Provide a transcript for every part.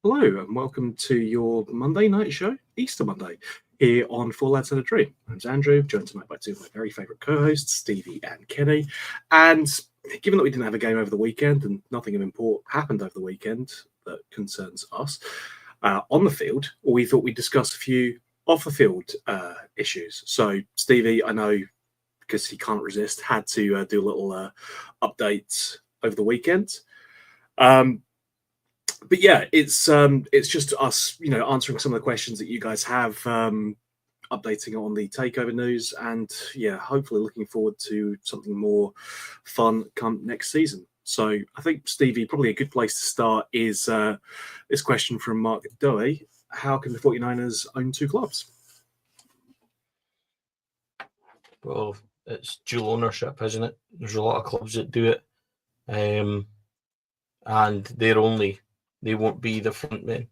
Hello and welcome to your Monday night show, Easter Monday, here on Four Lads and a Dream. I'm Andrew, joined tonight by two of my very favourite co-hosts, Stevie and Kenny. And given that we didn't have a game over the weekend and nothing of import happened over the weekend that concerns us on the field, we thought we'd discuss a few off-the-field issues. So Stevie, I know, because he can't resist, had to do a little update over the weekend. But yeah, it's just us, answering some of the questions that you guys have, updating on the Takeover news, and yeah, hopefully looking forward to something more fun come next season. So I think, Stevie, probably a good place to start is this question from Mark Doe. How can the 49ers own two clubs? Well, it's dual ownership, isn't it? There's a lot of clubs that do it, and they won't be the front men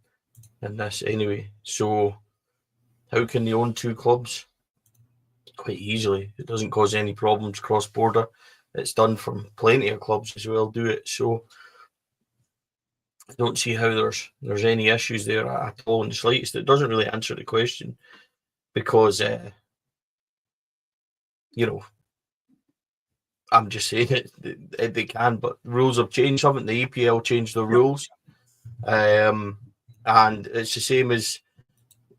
in this anyway. So how can they own two clubs? Quite easily. It doesn't cause any problems cross-border. It's done from plenty of clubs as well do it. So I don't see how there's any issues there at all in the slightest. It doesn't really answer the question because, I'm just saying it, they can, but rules have changed, haven't the EPL changed the rules? And it's the same as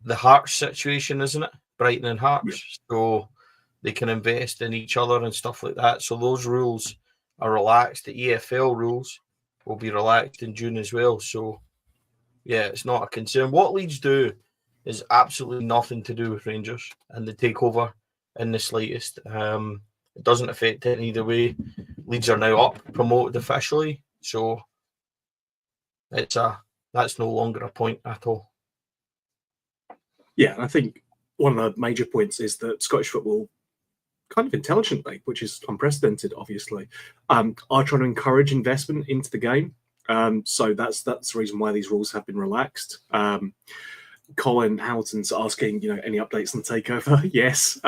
the Hearts situation, isn't it? Brighton and Hearts. Yeah. So they can invest in each other and stuff like that. So those rules are relaxed. The EFL rules will be relaxed in June as well. So, yeah, it's not a concern. What Leeds do is absolutely nothing to do with Rangers and the takeover in the slightest. It doesn't affect it in either way. Leeds are now up, promoted officially. So that's no longer a point at all. Yeah, I think one of the major points is that Scottish football, kind of intelligently, which is unprecedented, obviously, are trying to encourage investment into the game. So that's the reason why these rules have been relaxed. Colin Hamilton's asking, any updates on the takeover? Yes.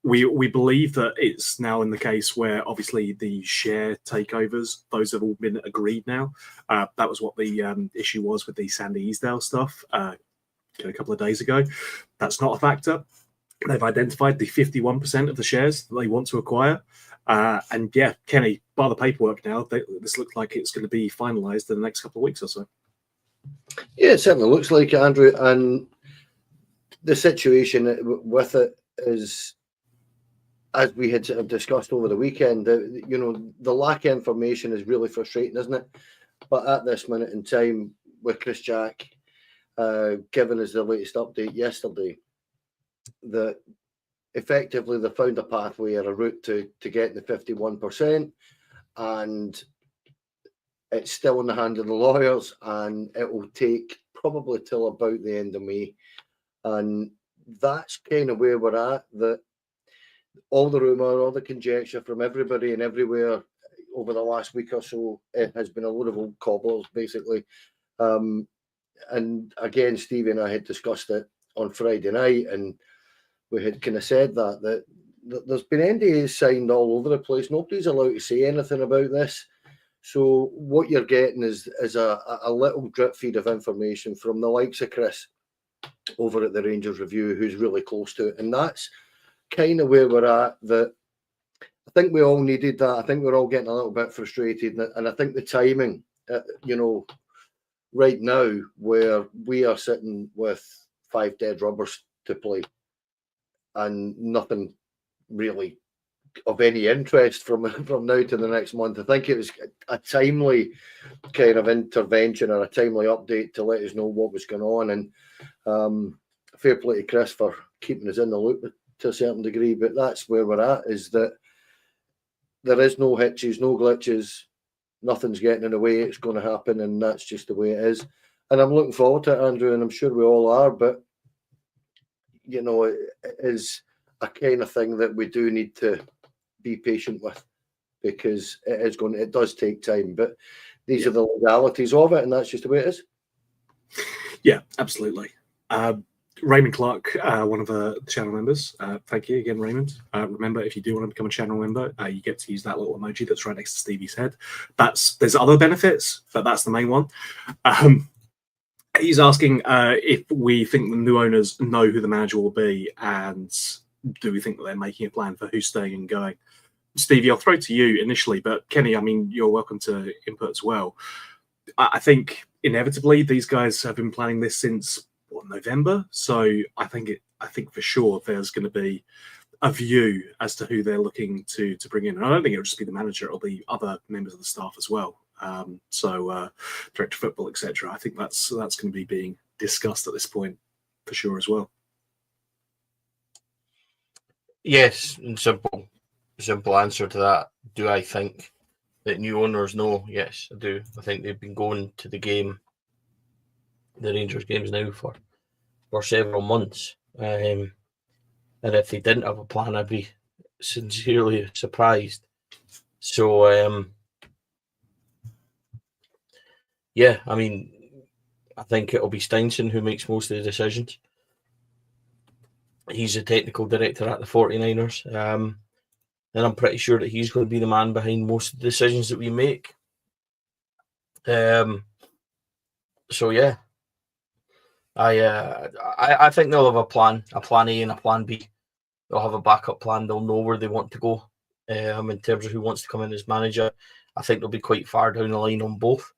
We believe that it's now in the case where obviously the share takeovers, those have all been agreed now. That was what the issue was with the Sandy Easdale stuff a couple of days ago. That's not a factor. They've identified the 51% of the shares that they want to acquire. And yeah, Kenny, by the paperwork now, this looks like it's going to be finalised in the next couple of weeks or so. Yeah, it certainly looks like it, Andrew. And the situation with it is, as we had sort of discussed over the weekend, the lack of information is really frustrating, isn't it? But at this minute in time, with Chris Jack giving us the latest update yesterday, that effectively they found a pathway or a route to get the 51%, and it's still in the hand of the lawyers, and it will take probably till about the end of May. And that's kind of where we're at, that all the rumour, all the conjecture from everybody and everywhere over the last week or so, it has been a load of old cobblers, basically. And again, Stevie and I had discussed it on Friday night, and we had kind of said that there's been NDAs signed all over the place. Nobody's allowed to say anything about this. So what you're getting is a little drip feed of information from the likes of Chris over at the Rangers Review, who's really close to it. And that's kind of where we're at. That I think we all needed that. I think we're all getting a little bit frustrated. And I think the timing, right now, where we are sitting with 5 dead rubbers to play and nothing really of any interest from now to the next month, I think it was a timely kind of intervention or a timely update to let us know what was going on. And fair play to Chris for keeping us in the loop to a certain degree, but that's where we're at, is that there is no hitches, no glitches, nothing's getting in the way. It's going to happen, and that's just the way it is. And I'm looking forward to it, Andrew, and I'm sure we all are, but it is a kind of thing that we do need to be patient with, because it does take time, but these are the legalities of it, and that's just the way it is. Yeah, absolutely. Raymond Clark, one of the channel members. Thank you again, Raymond. Remember, if you do want to become a channel member, you get to use that little emoji that's right next to Stevie's head. There's other benefits, but that's the main one. He's asking if we think the new owners know who the manager will be, and do we think that they're making a plan for who's staying and going? Stevie, I'll throw it to you initially, but Kenny, I mean, you're welcome to input as well. I think inevitably these guys have been planning this since November, so I think for sure there's going to be a view as to who they're looking to bring in. And I don't think it'll just be the manager; it'll be other members of the staff as well. Director of football, etc. I think that's going to be being discussed at this point for sure as well. Yes, and simple answer to that. Do I think that new owners know? Yes, I do. I think they've been going to the Rangers games now for several months. And if they didn't have a plan, I'd be sincerely surprised. So, yeah, I mean, I think it'll be Steinson who makes most of the decisions. He's a technical director at the 49ers. And I'm pretty sure that he's going to be the man behind most of the decisions that we make. So yeah, I think they'll have a plan A and a plan B. They'll have a backup plan. They'll know where they want to go. In terms of who wants to come in as manager, I think they'll be quite far down the line on both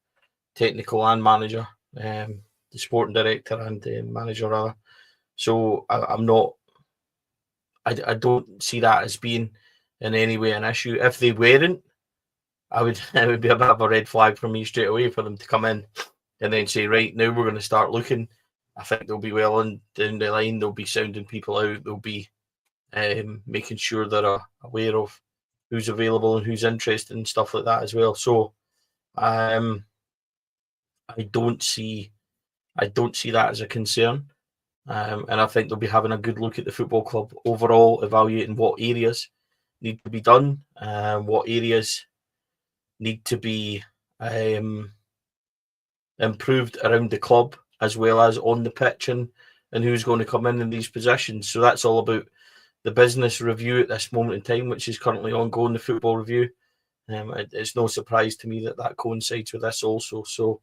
technical and manager, the sporting director and manager rather. So I don't see that as being in any way an issue. If they weren't, it would be a bit of a red flag for me straight away for them to come in and then say, right, now we're going to start looking. I think they'll be well in down the line. They'll be sounding people out. They'll be making sure they're aware of who's available and who's interested and stuff like that as well. So I don't see that as a concern. And I think they'll be having a good look at the football club overall, evaluating what areas need to be done, what areas need to be improved around the club, as well as on the pitch, and who's going to come in these positions. So that's all about the business review at this moment in time, which is currently ongoing, the football review. It's no surprise to me that coincides with this also. So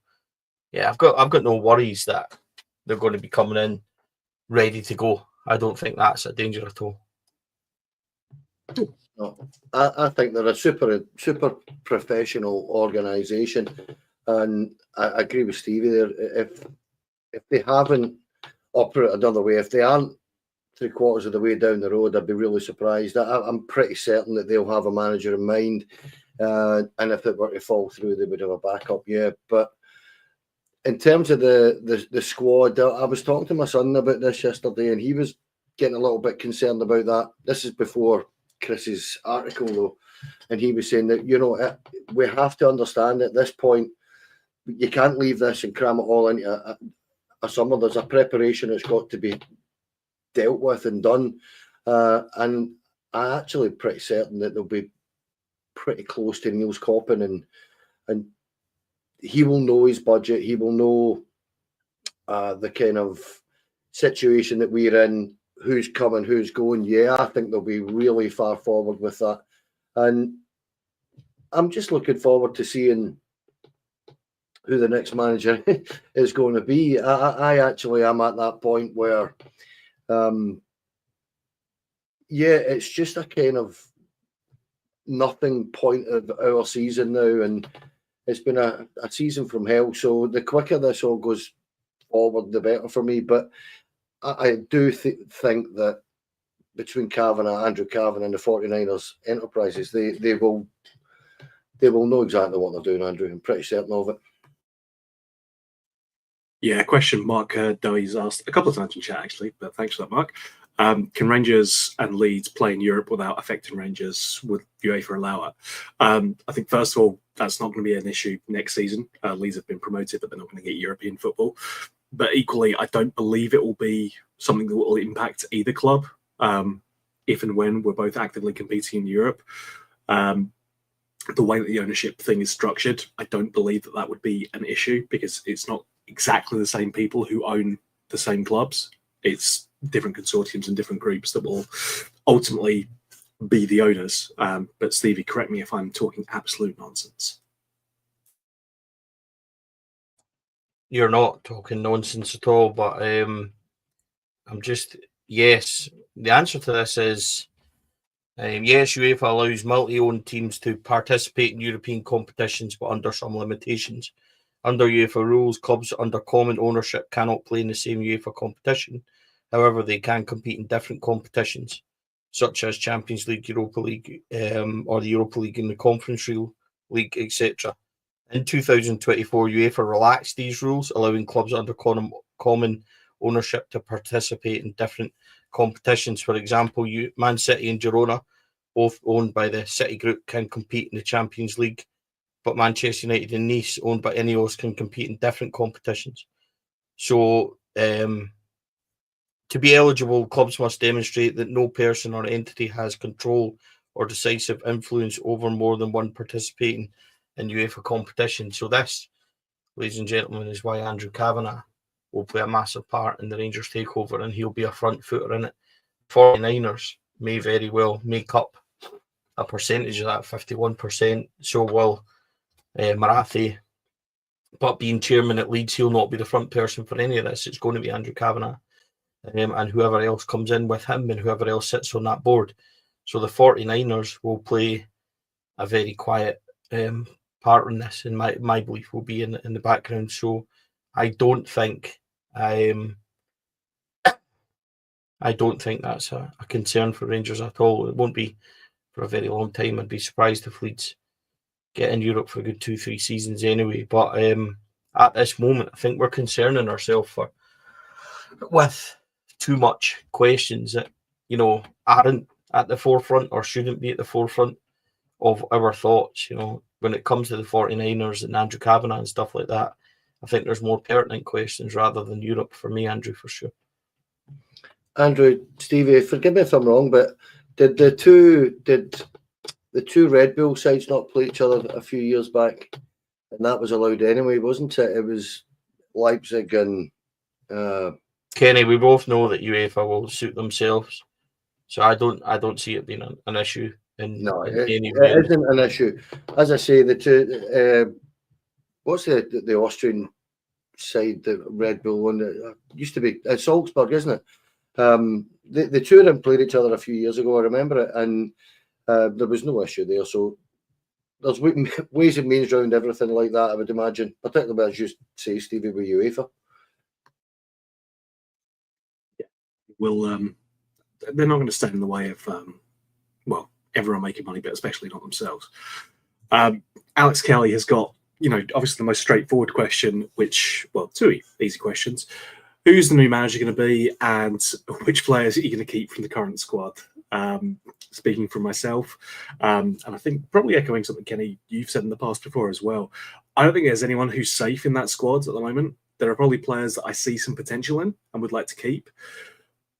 yeah, I've got no worries that they're going to be coming in ready to go. I don't think that's a danger at all. No, I think they're a super professional organisation, and I agree with Stevie there. If they haven't, or put it another way, if they aren't 3/4 of the way down the road, I'd be really surprised. I'm pretty certain that they'll have a manager in mind, and if it were to fall through, they would have a backup. Yeah, but in terms of the squad, I was talking to my son about this yesterday, and he was getting a little bit concerned about that. This is before Chris's article, though, and he was saying that, we have to understand at this point, you can't leave this and cram it all into a summer. There's a preparation that's got to be dealt with and done, and I'm actually pretty certain that they'll be pretty close to Neil's Coppin, and he will know his budget. He will know the kind of situation that we're in, who's coming, who's going. Yeah, I think they'll be really far forward with that. And I'm just looking forward to seeing who the next manager is going to be. I actually am at that point where, it's just a kind of nothing point of our season now. And it's been a season from hell. So the quicker this all goes forward, the better for me. But I do think that between Andrew Cavan and the 49ers enterprises, they will know exactly what they're doing, Andrew. I'm pretty certain of it. Yeah, question Mark Doey's asked a couple of times in chat, actually, but thanks for that, Mark. Can Rangers and Leeds play in Europe without affecting Rangers? Would UEFA allow it? I think, first of all, that's not going to be an issue next season. Leeds have been promoted, but they're not going to get European football. But equally, I don't believe it will be something that will impact either club if and when we're both actively competing in Europe. The way that the ownership thing is structured, I don't believe that would be an issue, because it's not exactly the same people who own the same clubs. It's different consortiums and different groups that will ultimately be the owners. But Stevie, correct me if I'm talking absolute nonsense. you're not talking nonsense at all. But I'm just, yes. The answer to this is yes. UEFA allows multi-owned teams to participate in European competitions, but under some limitations. Under UEFA rules, clubs under common ownership cannot play in the same UEFA competition. However, they can compete in different competitions, such as Champions League, Europa League, or the Europa League and the Conference League, etc. In 2024, UEFA relaxed these rules, allowing clubs under common ownership to participate in different competitions. For example, Man City and Girona, both owned by the City Group, can compete in the Champions League, but Manchester United and Nice, owned by Ineos, can compete in different competitions. So, to be eligible, clubs must demonstrate that no person or entity has control or decisive influence over more than one participating in UEFA competition. So this, ladies and gentlemen, is why Andrew Kavanagh will play a massive part in the Rangers takeover, and he'll be a front footer in it. 49ers may very well make up a percentage of that 51%. So will Marathi. But being chairman at Leeds, he'll not be the front person for any of this. It's going to be Andrew Kavanagh. And whoever else comes in with him and whoever else sits on that board. So the 49ers will play a very quiet part in this, and my belief will be in the background. So I don't think that's a concern for Rangers at all. It won't be for a very long time. I'd be surprised if Leeds get in Europe for a good 2-3 seasons anyway. But at this moment, I think we're concerning ourselves with too much questions that, aren't at the forefront or shouldn't be at the forefront of our thoughts. When it comes to the 49ers and Andrew Kavanagh and stuff like that, I think there's more pertinent questions rather than Europe for me, Andrew, for sure. Andrew, Stevie, forgive me if I'm wrong, but did the two Red Bull sides not play each other a few years back? And that was allowed anyway, wasn't it? It was Leipzig and Kenny, we both know that UEFA will suit themselves, so I don't see it being an issue. It isn't an issue. As I say, the two. What's the Austrian side, the Red Bull one? It used to be Salzburg, isn't it? The two of them played each other a few years ago. I remember it, and there was no issue there. So there's ways and means around everything like that, I would imagine, particularly as you say, Stevie, with UEFA. They're not going to stand in the way of everyone making money, but especially not themselves. Alex Kelly has got, obviously the most straightforward question, two easy questions. Who's the new manager going to be, and which players are you going to keep from the current squad? Speaking for myself, and I think probably echoing something, Kenny, you've said in the past before as well, I don't think there's anyone who's safe in that squad at the moment. There are probably players that I see some potential in and would like to keep.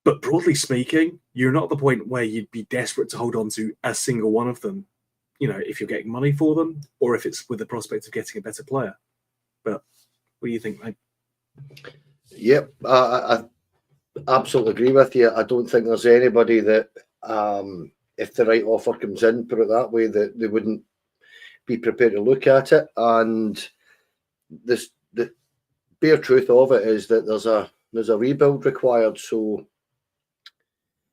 But broadly speaking, you're not at the point where you'd be desperate to hold on to a single one of them, if you're getting money for them or if it's with the prospect of getting a better player. But what do you think, mate? Yep, I absolutely agree with you. I don't think there's anybody that, if the right offer comes in, put it that way, that they wouldn't be prepared to look at it. And the bare truth of it is that there's a rebuild required. So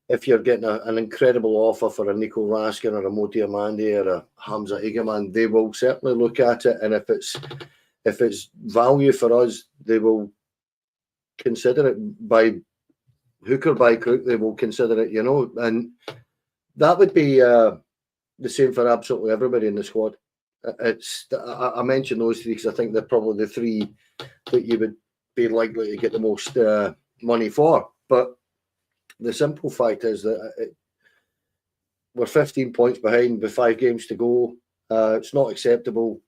if you're getting an incredible offer for a Nico Raskin or a Moti Amandi or a Hamza Egeman, they will certainly look at it. And if it's value for us, they will consider it. By hook or by crook, they will consider it, and that would be the same for absolutely everybody in the squad. I mentioned those three because I think they're probably the three that you would be likely to get the most money for. But the simple fact is that we're 15 points behind with 5 games to go. It's not acceptable.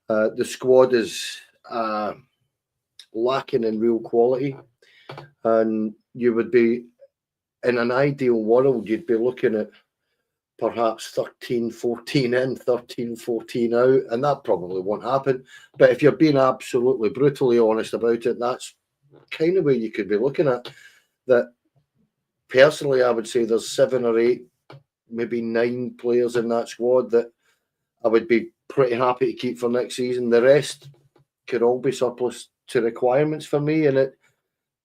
The squad is lacking in real quality, and you would be, in an ideal world, you'd be looking at perhaps 13-14 in, 13-14 out, and that probably won't happen. But if you're being absolutely brutally honest about it, that's kind of where you could be looking at. That personally, I would say there's 7 or 8, maybe 9 players in that squad that I would be pretty happy to keep for next season. The rest could all be surplus to requirements for me, and it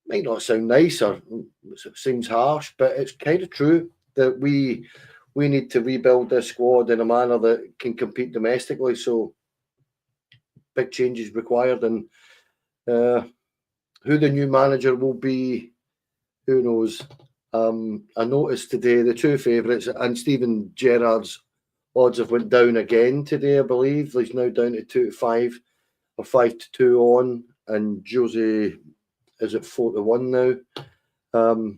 might not sound nice or it seems harsh, but it's kind of true that we need to rebuild this squad in a manner that can compete domestically. So big changes required, and who the new manager will be, who knows. I noticed today the two favourites, and Steven Gerrard's odds have went down again today, I believe. He's now down to 2-5 or 5-2 on, and Jose is at 4-1 now.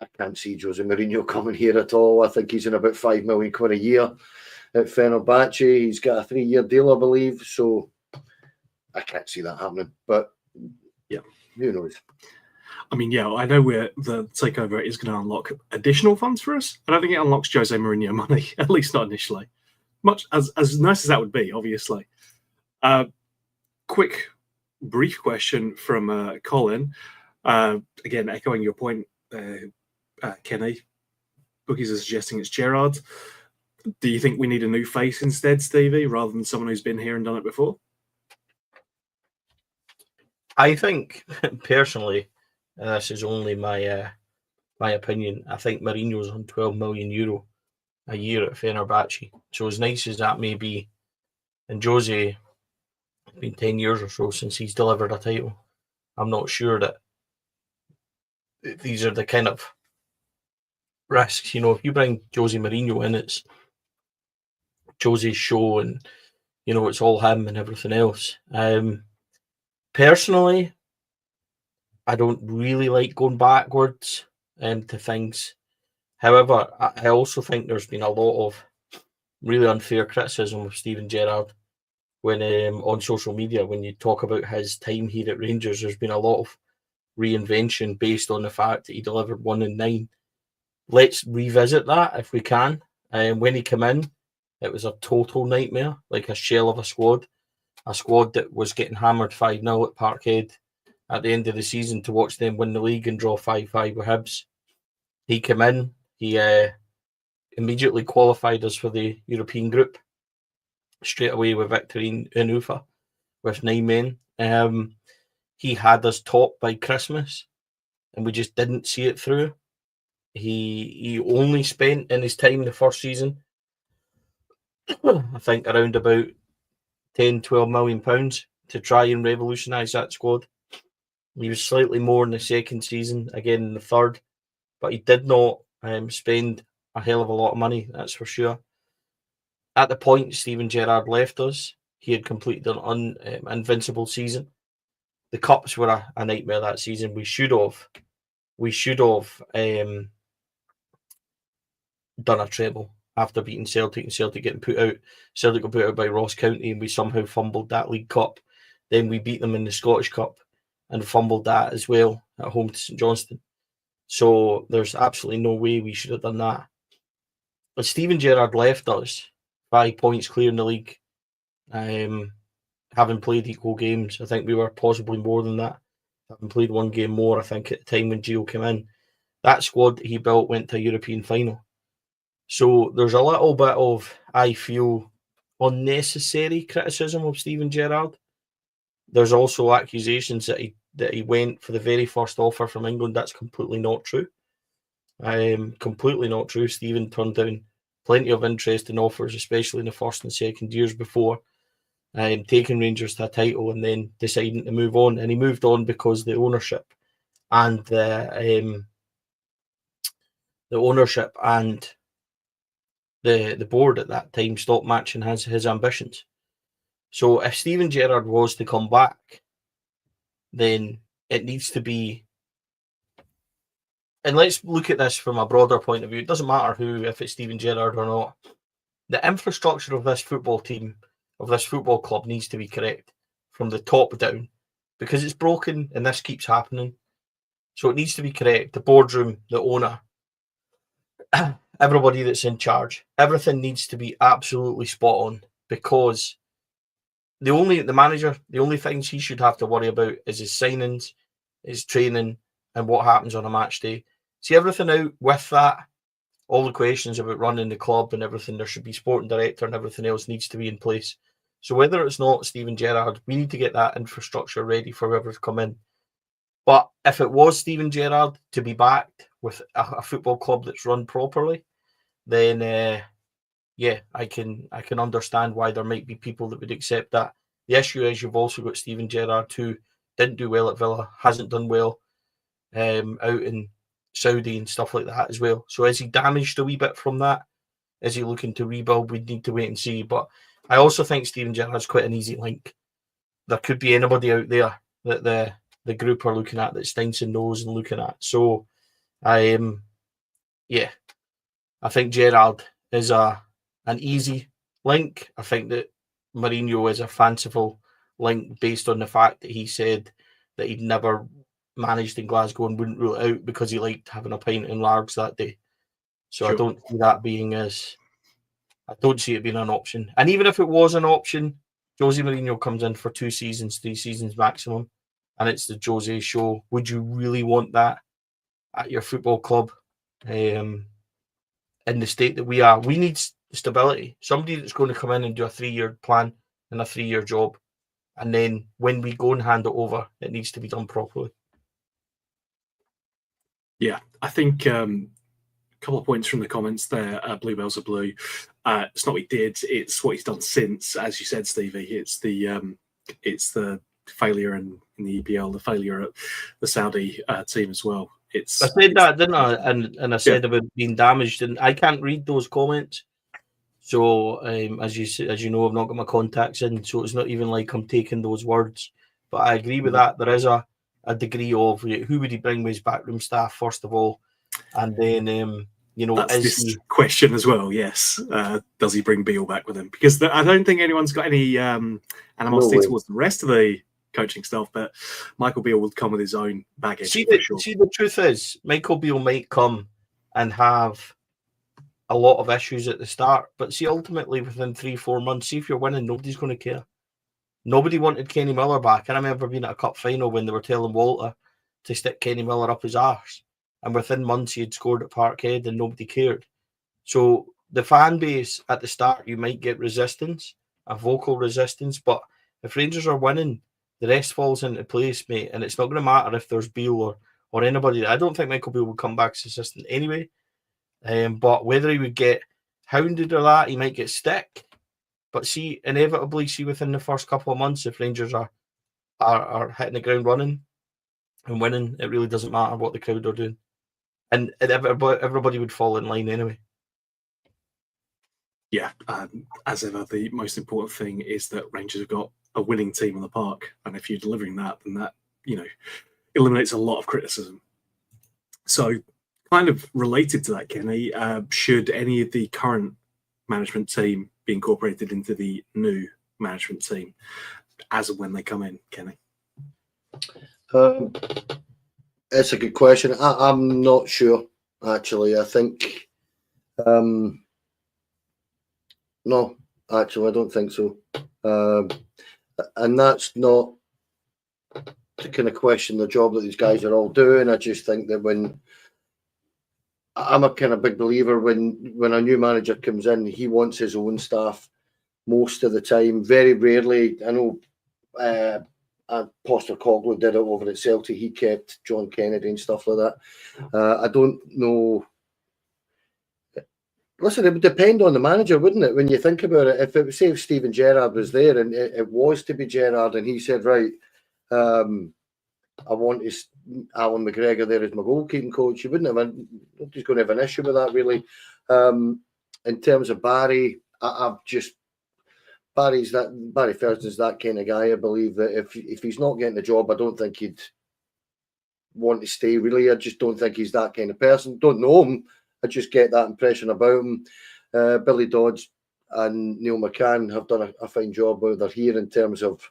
I can't see Jose Mourinho coming here at all. I think he's in about £5 million a year at Fenerbahce. He's got a 3-year deal, I believe. So I can't see that happening. But yeah, who knows? I mean, yeah, I know the takeover is going to unlock additional funds for us. I don't think it unlocks Jose Mourinho money, at least not initially. Much as nice as that would be, obviously. Quick, brief question from Colin. Again, echoing your point, Kenny. Bookies are suggesting it's Gerrard. Do you think we need a new face instead, Stevie, rather than someone who's been here and done it before? I think, personally, this is only my opinion, I think Mourinho's on €12 million a year at Fenerbahce. So as nice as that may be, and Jose, it's been 10 years or so since he's delivered a title, I'm not sure that these are the kind of risks. You know, if you bring Jose Mourinho in, it's Jose's show and, you know, it's all him and everything else. Personally, I don't really like going backwards to things. However, I also think there's been a lot of really unfair criticism of Steven Gerrard when on social media, when you talk about his time here at Rangers. There's been a lot of reinvention based on the fact that he delivered 1 in 9. Let's revisit that if we can. When he came in, it was a total nightmare, like a shell of a squad that was getting hammered 5-0 at Parkhead at the end of the season to watch them win the league and draw 5-5 with Hibs. He came in, he immediately qualified us for the European group straight away with victory in Ufa with 9 men. He had us top by Christmas and we just didn't see it through. He only spent in his time the first season, I think, around about £10-12 million to try and revolutionise that squad. He was slightly more in the second season, again in the third, but he did not spend a hell of a lot of money, that's for sure. At the point Steven Gerrard left us, he had completed an invincible season. The cups were a nightmare that season. We should have done a treble after beating Celtic and Celtic getting put out. Celtic got put out by Ross County and we somehow fumbled that League Cup. Then we beat them in the Scottish Cup and fumbled that as well at home to St Johnstone. So there's absolutely no way we should have done that. But Steven Gerrard left us 5 points clear in the league, having played equal games. I think we were possibly more than that. Having played 1 game more, I think, at the time when Gio came in. That squad that he built went to a European final. So there's a little bit of, I feel, unnecessary criticism of Steven Gerrard. There's also accusations that he went for the very first offer from England. That's completely not true. Completely not true. Steven turned down plenty of interesting offers, especially in the first and second years before taking Rangers to a title and then deciding to move on. And he moved on because the ownership and the board at that time stopped matching his ambitions. So if Steven Gerrard was to come back, then it needs to be, and let's look at this from a broader point of view. It doesn't matter who, if it's Steven Gerrard or not. The infrastructure of this football team, of this football club, needs to be correct from the top down because it's broken and this keeps happening. So it needs to be correct. The boardroom, the owner, everybody that's in charge, everything needs to be absolutely spot on because the manager, the only things he should have to worry about is his signings, his training, and what happens on a match day. See everything out with that, all the questions about running the club and everything, there should be sporting director and everything else needs to be in place. So whether it's not Steven Gerrard, we need to get that infrastructure ready for whoever's come in. But if it was Steven Gerrard to be backed with a football club that's run properly, then I can understand why there might be people that would accept that. The issue is you've also got Steven Gerrard, who didn't do well at Villa, hasn't done well out in Saudi and stuff like that as well. So is he damaged a wee bit from that? Is he looking to rebuild? We'd need to wait and see. But I also think Steven Gerrard's quite an easy link. There could be anybody out there that the group are looking at, that Steinson knows and looking at. So I think Gerrard is an easy link. I think that Mourinho is a fanciful link based on the fact that he said that he'd never managed in Glasgow and wouldn't rule it out because he liked having a pint in Largs that day. So sure. I don't see that being I don't see it being an option. And even if it was an option, Jose Mourinho comes in for 2 seasons, 3 seasons maximum, and it's the Jose show. Would you really want that at your football club? In the state that we are, we need stability. Somebody that's going to come in and do a 3-year plan and a 3-year job. And then when we go and hand it over, it needs to be done properly. Yeah, I think a couple of points from the comments there. Bluebells are blue. It's not what he did; it's what he's done since. As you said, Stevie, it's the failure in the EPL, the failure at the Saudi team as well. I said that, didn't I? And I said about being damaged, and I can't read those comments. So as you know, I've not got my contacts in, so it's not even like I'm taking those words. But I agree with that. There is a degree of who would he bring with his backroom staff first of all, and then that's this question as well. Yes, does he bring Beale back with him? Because I don't think anyone's got any animosity towards the rest of the coaching staff, but Michael Beale will come with his own baggage. See, the truth is, Michael Beale might come and have a lot of issues at the start, but see, ultimately within 3-4 months, see if you're winning, nobody's going to care. Nobody wanted Kenny Miller back. I remember being at a cup final when they were telling Walter to stick Kenny Miller up his arse, and within months he had scored at Parkhead and nobody cared. So the fan base at the start, you might get resistance, a vocal resistance, but if Rangers are winning, the rest falls into place, mate, and it's not going to matter if there's Beale or anybody. I don't think Michael Beale would come back as assistant anyway, but whether he would get hounded or that, he might get stick. But see, inevitably, within the first couple of months, if Rangers are hitting the ground running and winning, it really doesn't matter what the crowd are doing. And everybody would fall in line anyway. Yeah, as ever, the most important thing is that Rangers have got a winning team on the park. And if you're delivering that, then that, eliminates a lot of criticism. So kind of related to that, Kenny, should any of the current management team be incorporated into the new management team as and when they come in, Kenny? It's a good question. I'm not sure, actually. I think no, actually, I don't think so. And that's not to kind of question the job that these guys are all doing. I just think that I'm a kind of big believer when a new manager comes in, he wants his own staff most of the time. Very rarely, I know Postecoglou did it over at Celtic. He kept John Kennedy and stuff like that. I don't know. Listen, it would depend on the manager, wouldn't it? When you think about it, if Steven Gerrard was there and it was to be Gerrard and he said, right, I want Alan McGregor there as my goalkeeping coach, you wouldn't have nobody's going to have an issue with that, really. In terms of Barry, Barry Ferguson's that kind of guy. I believe that if he's not getting the job, I don't think he'd want to stay, really. I just don't think he's that kind of person. Don't know him. I just get that impression about him. Billy Dodds and Neil McCann have done a fine job out there here in terms of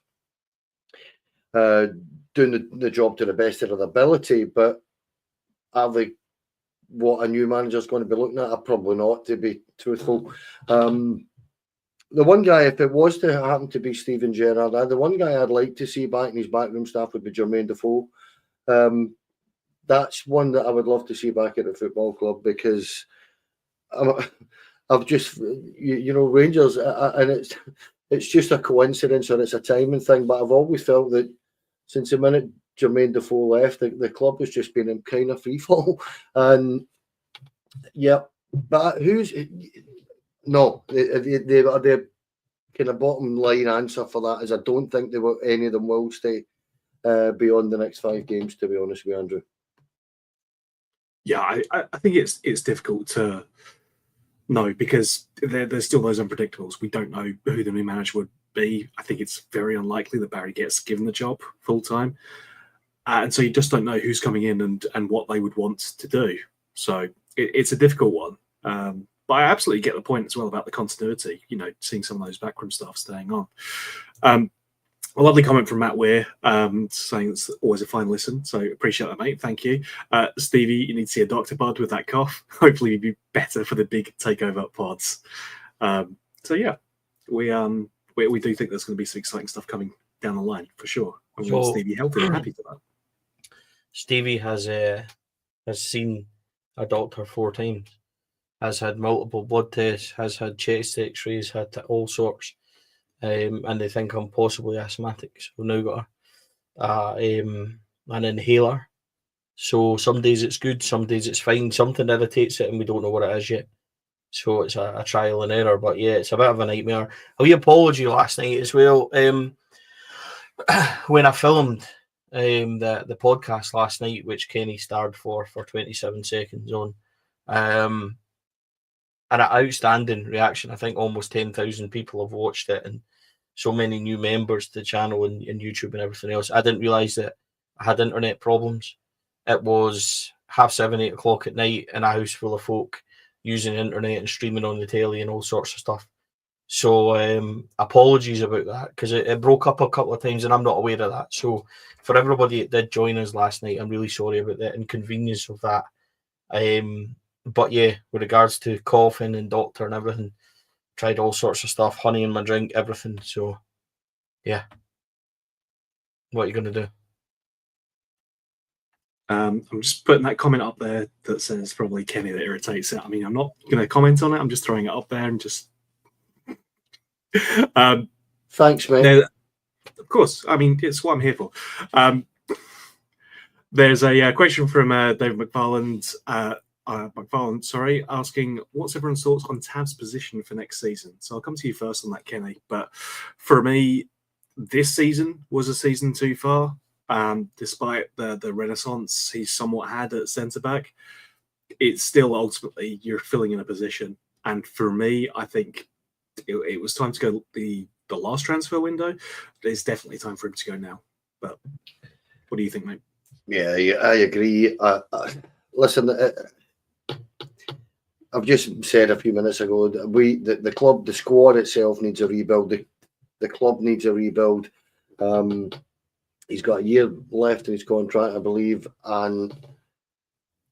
doing the job to the best of their ability. But are they what a new manager's going to be looking at? Probably not, to be truthful. The one guy, if it was to happen to be Steven Gerrard, the one guy I'd like to see back in his backroom staff would be Jermaine Defoe. That's one that I would love to see back at the football club, because I've just, Rangers, and it's just a coincidence or it's a timing thing. But I've always felt that since the minute Jermaine Defoe left, the club has just been in kind of free fall. And yeah, but the kind of bottom line answer for that is I don't think any of them will stay beyond the next 5 games, to be honest with you, Andrew. Yeah, I think it's difficult to know because there's still those unpredictables. We don't know who the new manager would be. I think it's very unlikely that Barry gets given the job full time. And so you just don't know who's coming in and what they would want to do. So it's a difficult one. But I absolutely get the point as well about the continuity, seeing some of those backroom staff staying on. A lovely comment from Matt Weir saying it's always a fine listen. So appreciate that, mate. Thank you. Stevie, you need to see a doctor, bud, with that cough. Hopefully you'll be better for the big takeover pods. So yeah, we do think there's going to be some exciting stuff coming down the line for sure. We want Stevie healthy and happy for that. Stevie has seen a doctor 4 times, has had multiple blood tests, has had chest x-rays, had all sorts. And they think I'm possibly asthmatic. So we've now got an inhaler. So some days it's good, some days it's fine. Something irritates it and we don't know what it is yet. So it's a trial and error. But yeah, it's a bit of a nightmare. A wee apology last night as well. When I filmed the podcast last night, which Kenny starred for 27 seconds on, an outstanding reaction. I think almost 10,000 people have watched it, and so many new members to the channel and YouTube and everything else. I didn't realise that I had internet problems. It was 7:30, 8 o'clock at night in a house full of folk using the internet and streaming on the telly and all sorts of stuff. So apologies about that, because it broke up a couple of times and I'm not aware of that. So for everybody that did join us last night, I'm really sorry about the inconvenience of that. But yeah, with regards to coughing and doctor and everything, tried all sorts of stuff, honey in my drink, everything. So yeah, what are you going to do? I'm just putting that comment up there that says probably Kenny that irritates it. I mean, I'm not going to comment on it. I'm just throwing it up there and just... Thanks, mate. Now, of course. I mean, it's what I'm here for. There's a question from David McFarland, asking what's everyone's thoughts on Tav's position for next season. So I'll come to you first on that, Kenny. But for me, this season was a season too far. Despite the renaissance he somewhat had at centre back, it's still ultimately you're filling in a position. And for me, I think it was time to go the last transfer window. It's definitely time for him to go now. But what do you think, mate? Yeah, I agree. Listen, I've just said a few minutes ago that the club, the squad itself needs a rebuild. The club needs a rebuild. He's got a year left in his contract, I believe, and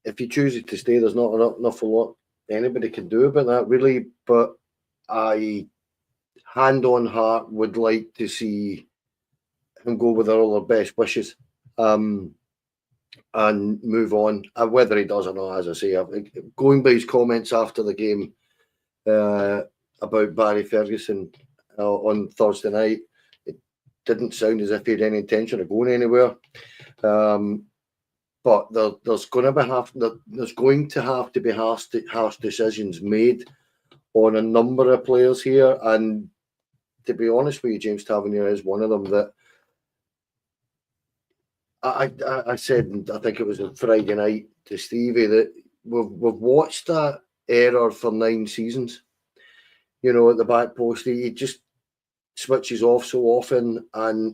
if he chooses to stay, there's not an awful lot anybody can do about that, really. But I, hand on heart, would like to see him go with all our best wishes and move on. Whether he does or not, as I say, going by his comments after the game about Barry Ferguson on Thursday night, it didn't sound as if he had any intention of going anywhere. But there's going to have to be harsh decisions made on a number of players here, and to be honest with you, James Tavernier is one of them. That I said, I think it was on Friday night to Stevie, that we've watched that error for 9 seasons. You know, at the back post, he just switches off so often, and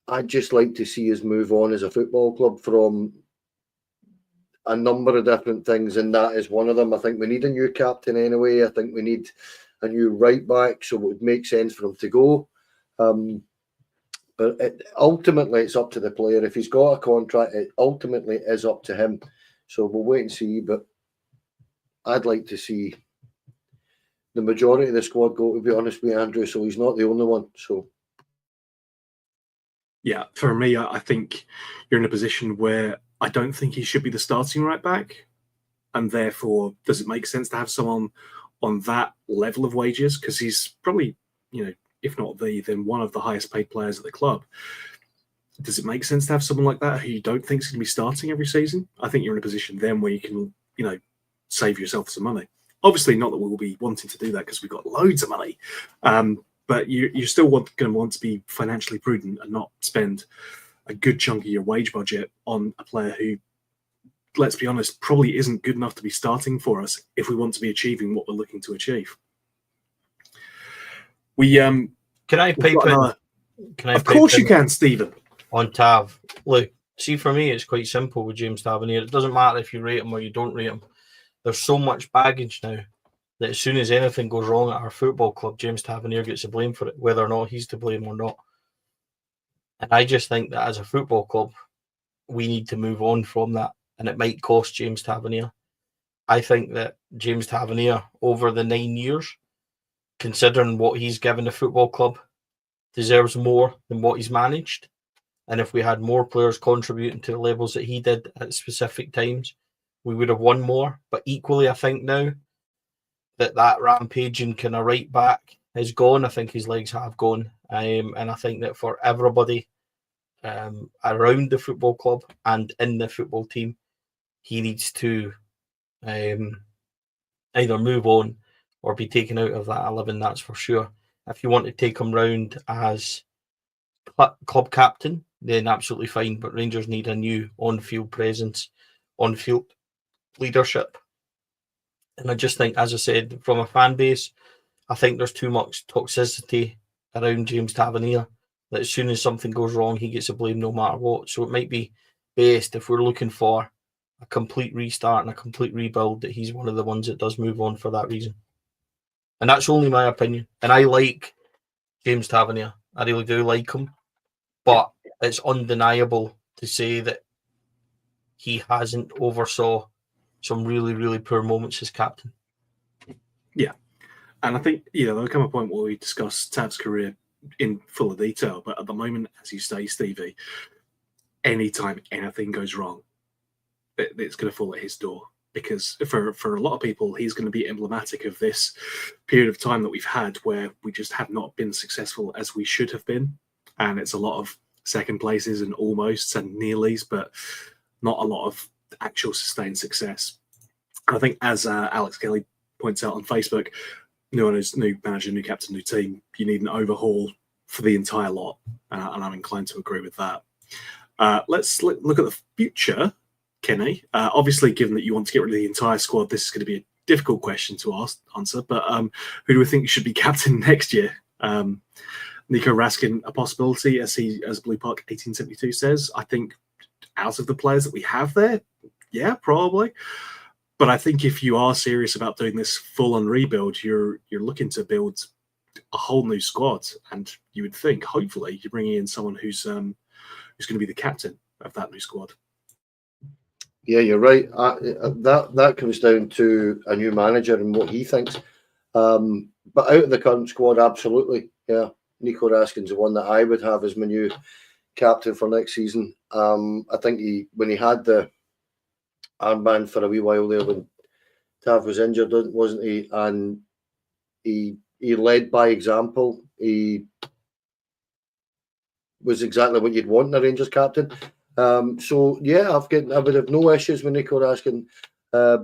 I'd just like to see us move on as a football club from a number of different things, and that is one of them. I think we need a new captain anyway. I think we need a new right back, so it would make sense for him to go. But ultimately, it's up to the player. If he's got a contract, it ultimately is up to him. So we'll wait and see. But I'd like to see the majority of the squad go, to be honest with you, Andrew. So he's not the only one. So yeah, for me, I think you're in a position where I don't think he should be the starting right back, and therefore, does it make sense to have someone on that level of wages, because he's probably, if not then one of the highest paid players at the club. Does it make sense to have someone like that who you don't think is going to be starting every season? I think you're in a position then where you can, save yourself some money. Obviously, not that we will be wanting to do that because we've got loads of money, but you're still going to want to be financially prudent and not spend a good chunk of your wage budget on a player who, let's be honest, probably isn't good enough to be starting for us if we want to be achieving what we're looking to achieve. Can I pipe in? Of course you can, Stephen. On Tav, look, see, for me, it's quite simple with James Tavernier. It doesn't matter if you rate him or you don't rate him. There's so much baggage now that as soon as anything goes wrong at our football club, James Tavernier gets the blame for it, whether or not he's to blame or not. And I just think that as a football club, we need to move on from that, and it might cost James Tavernier. I think that James Tavernier, over the 9 years, considering what he's given the football club, deserves more than what he's managed. And if we had more players contributing to the levels that he did at specific times, we would have won more. But equally, I think now that rampaging kind of right back is gone. I think his legs have gone. And I think that for everybody around the football club and in the football team, he needs to either move on or be taken out of that 11, that's for sure. If you want to take him round as club captain, then absolutely fine. But Rangers need a new on-field presence, on-field leadership. And I just think, as I said, from a fan base, I think there's too much toxicity around James Tavernier, that as soon as something goes wrong, he gets the blame no matter what. So it might be best, if we're looking for a complete restart and a complete rebuild, that he's one of the ones that does move on for that reason. And that's only my opinion. And I like James Tavernier. I really do like him. But it's undeniable to say that he hasn't oversaw some really, really poor moments as captain. Yeah. And I think, there'll come a point where we discuss Tav's career in full detail. But at the moment, as you say, Stevie, anytime anything goes wrong, it's going to fall at his door. Because for a lot of people, he's going to be emblematic of this period of time that we've had where we just have not been successful as we should have been. And it's a lot of second places and almosts and nearlies, but not a lot of actual sustained success. And I think, as Alex Kelly points out on Facebook, new manager, new captain, new team, you need an overhaul for the entire lot. And I'm inclined to agree with that. Let's look at the future, Kenny. Obviously, given that you want to get rid of the entire squad, this is going to be a difficult question to answer. But who do we think should be captain next year? Nico Raskin, a possibility, as Blue Park 1872 says. I think out of the players that we have there, yeah, probably. But I think if you are serious about doing this full-on rebuild, you're looking to build a whole new squad, and you would think, hopefully, you're bringing in someone who's going to be the captain of that new squad. Yeah, you're right. That comes down to a new manager and what he thinks. But out of the current squad, absolutely, yeah. Nico Raskin's the one that I would have as my new captain for next season. I think when he had the armband for a wee while there when Tav was injured, wasn't he? And he led by example. He was exactly what you'd want in a Rangers captain. So yeah, I would have no issues with Nico Raskin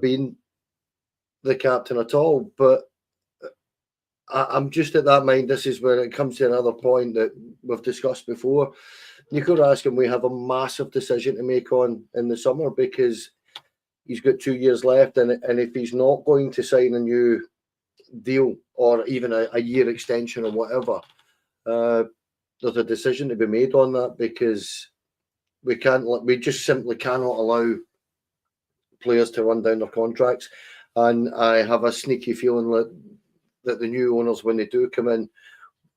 being the captain at all. But I'm just at that mind. This is where it comes to another point that we've discussed before. Nico Raskin, we have a massive decision to make on in the summer, because he's got 2 years left, and if he's not going to sign a new deal or even a year extension or whatever, there's a decision to be made on that, because we just simply cannot allow players to run down their contracts. And I have a sneaky feeling that the new owners, when they do come in,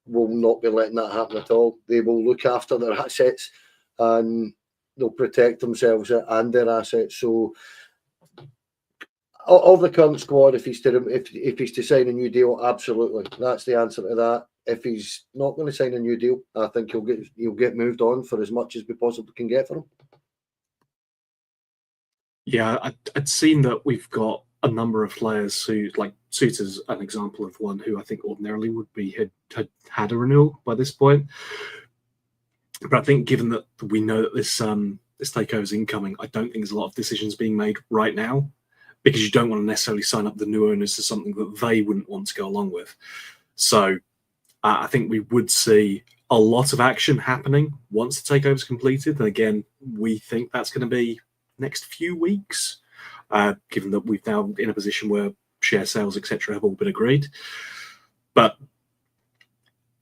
will not be letting that happen at all. They will look after their assets and they'll protect themselves and their assets. So of the current squad, if he's to sign a new deal, absolutely, that's the answer to that. If he's not going to sign a new deal, I think he'll get moved on for as much as we possibly can get for him. Yeah, I'd seen that we've got a number of players who, like Suter's an example of one who I think ordinarily would be had a renewal by this point. But I think given that we know that this takeover is incoming, I don't think there's a lot of decisions being made right now, because you don't want to necessarily sign up the new owners to something that they wouldn't want to go along with. So I think we would see a lot of action happening once the takeover is completed. And again, we think that's going to be next few weeks, given that we've now in a position where share sales, etc., have all been agreed. But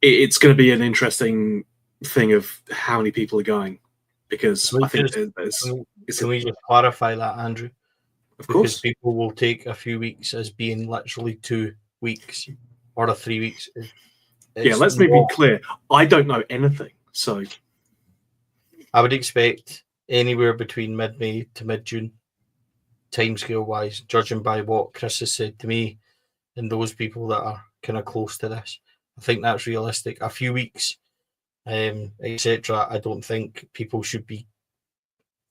it's going to be an interesting thing of how many people are going, because I think can we just clarify that, Andrew? Of because course, people will take a few weeks as being literally 2 weeks or 3 weeks. Yeah, let's maybe be clear. I don't know anything, so I would expect anywhere between mid-May to mid-June, timescale wise, judging by what Chris has said to me and those people that are kind of close to this. I think that's realistic. A few weeks, etc. I don't think people should be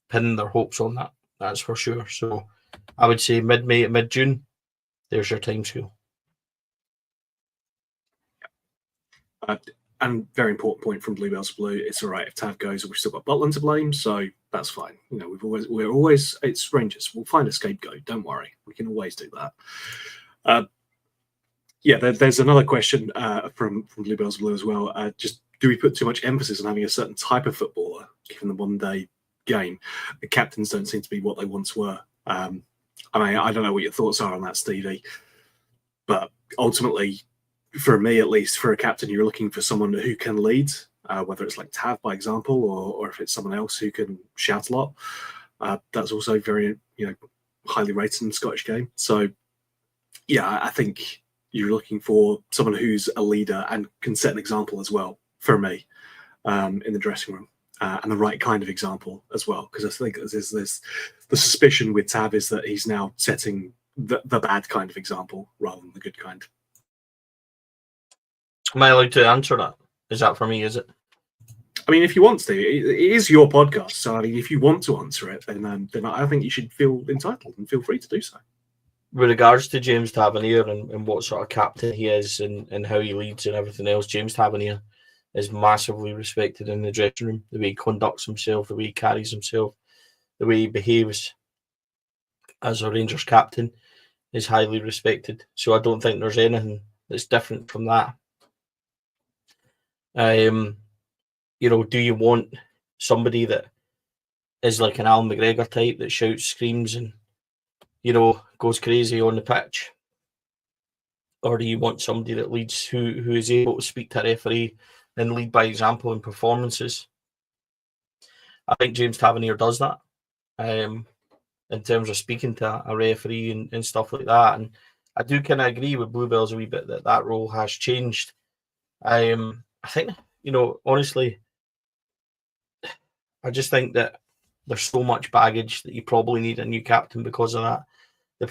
pinning their hopes on that. That's for sure. So I would say mid-May to mid-June. There's your timescale. And very important point from Bluebells Blue. It's all right if Tav goes, we've still got Butland to blame, so that's fine. You know, we're always it's Rangers. We'll find a scapegoat. Don't worry, we can always do that. Yeah, there's another question from Bluebells Blue as well. Just do we put too much emphasis on having a certain type of footballer given the one-day game? The captains don't seem to be what they once were. I mean, I don't know what your thoughts are on that, Stevie, but ultimately, for me at least, for a captain, you're looking for someone who can lead, whether it's like Tav, by example, or if it's someone else who can shout a lot. That's also very, highly rated in the Scottish game. So, yeah, I think you're looking for someone who's a leader and can set an example as well, for me, in the dressing room. And the right kind of example as well, because I think there's this the suspicion with Tav is that he's now setting the bad kind of example rather than the good kind. Am I allowed to answer that? Is that for me, is it? I mean, if you want to, it is your podcast. So, I mean, if you want to answer it, then I think you should feel entitled and feel free to do so. With regards to James Tavernier and what sort of captain he is and how he leads and everything else, James Tavernier is massively respected in the dressing room. The way he conducts himself, the way he carries himself, the way he behaves as a Rangers captain is highly respected. So I don't think there's anything that's different from that. Do you want somebody that is like an Alan McGregor type that shouts, screams, and goes crazy on the pitch? Or do you want somebody that leads who is able to speak to a referee and lead by example in performances? I think James Tavernier does that in terms of speaking to a referee and stuff like that. And I do kind of agree with Bluebells a wee bit that role has changed. I think, honestly, I just think that there's so much baggage that you probably need a new captain because of that. The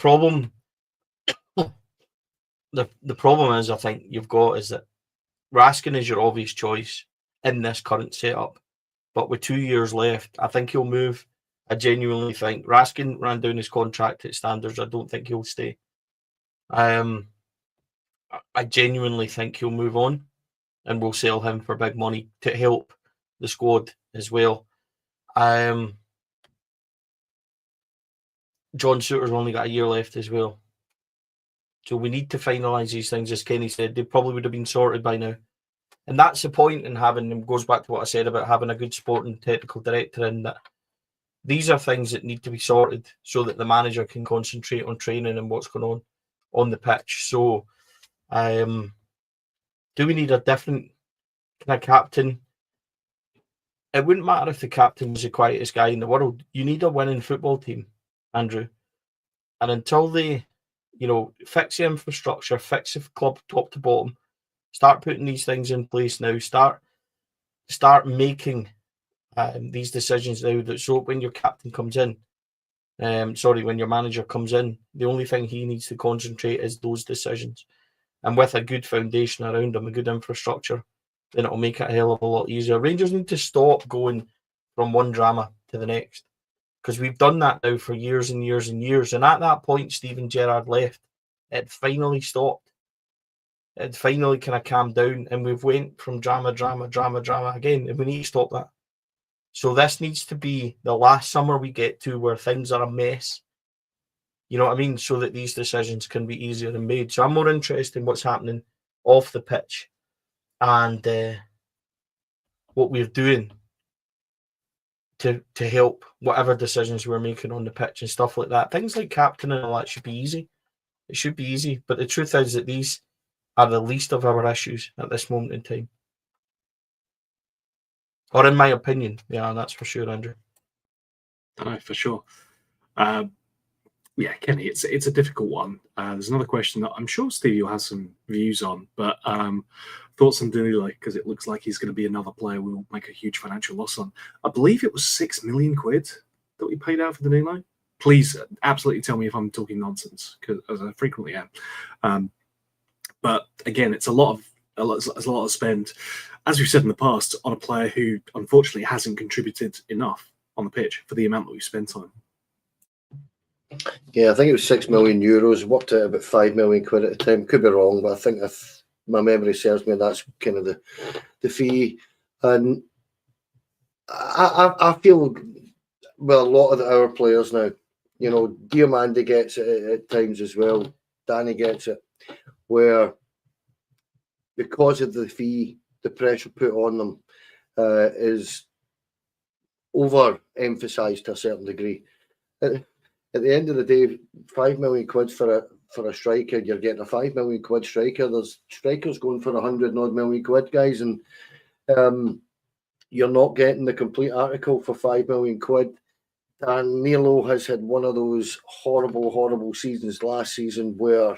problem is, I think you've got is that Raskin is your obvious choice in this current setup. But with 2 years left, I think he'll move. I genuinely think Raskin ran down his contract at Standards. I don't think he'll stay. I genuinely think he'll move on and we'll sell him for big money to help the squad as well. John Suter's only got a year left as well. So we need to finalise these things, as Kenny said. They probably would have been sorted by now. And that's the point in having them, goes back to what I said about having a good sporting technical director, in that these are things that need to be sorted so that the manager can concentrate on training and what's going on the pitch. So do we need a different kind of captain? It wouldn't matter if the captain was the quietest guy in the world. You need a winning football team, Andrew. And until they, fix the infrastructure, fix the club top to bottom, start putting these things in place now, start making these decisions now, that so when your captain comes in, when your manager comes in, the only thing he needs to concentrate is those decisions. And with a good foundation around him, a good infrastructure, then it'll make it a hell of a lot easier. Rangers need to stop going from one drama to the next. because we've done that now for years and years and years. And at that point, Steven Gerrard left. It finally stopped. It finally kind of calmed down, and we've went from drama again, and we need to stop that. So this needs to be the last summer we get to where things are a mess. You know what I mean? So that these decisions can be easier and made. So I'm more interested in what's happening off the pitch and what we're doing to help whatever decisions we're making on the pitch and stuff like that. Things like captain and all that should be easy. It should be easy. But the truth is that these are the least of our issues at this moment in time. Or in my opinion. Yeah, that's for sure, Andrew. For sure. Yeah, Kenny, it's a difficult one. There's another question that I'm sure Stevie will have some views on, but thoughts on Danilo, because it looks like he's going to be another player we'll make a huge financial loss on. I believe it was £6 million that we paid out for Danilo. Please absolutely tell me if I'm talking nonsense, because as I frequently am. But again, it's a lot of spend, as we've said in the past, on a player who unfortunately hasn't contributed enough on the pitch for the amount that we've spent on him. Yeah, I think it was €6 million, worked out about £5 million at the time. Could be wrong, but I think if my memory serves me, that's kind of the fee. And I feel, well, a lot of our players now, you know, Diamandi gets it at times as well. Danny gets it, where because of the fee, the pressure put on them is overemphasised to a certain degree. At the end of the day, £5 million for a striker, you're getting a £5 million striker. There's strikers going for £100 million, guys, and you're not getting the complete article for £5 million. Danilo has had one of those horrible seasons last season where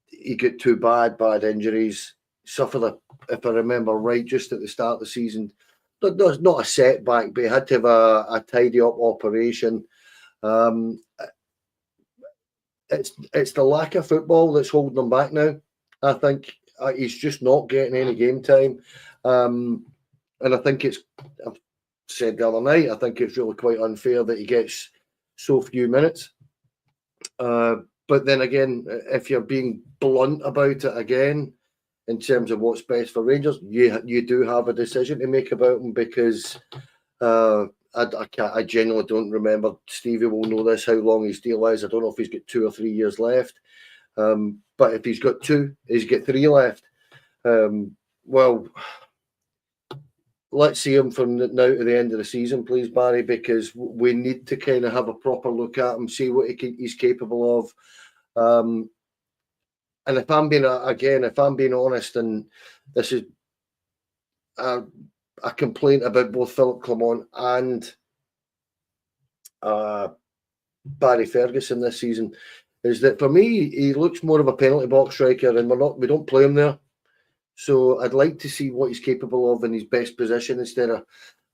he got two bad injuries, suffered if I remember right, just at the start of the season. Not a setback, but he had to have a tidy up operation. It's the lack of football that's holding him back now. I think he's just not getting any game time, and I think I've said the other night, I think it's really quite unfair that he gets so few minutes. But then again, if you're being blunt about it again, in terms of what's best for Rangers, you do have a decision to make about him, because I genuinely don't remember. Stevie will know this, how long his deal is. I don't know if he's got 2 or 3 years left. But if he's got 2, he's got 3 left. Well, let's see him from now to the end of the season, please, Barry, because we need to kind of have a proper look at him, see what he's capable of. And if I'm being honest, and this is a complaint about both Philip Clement and Barry Ferguson this season, is that for me he looks more of a penalty box striker, and we don't play him there. So I'd like to see what he's capable of in his best position, instead of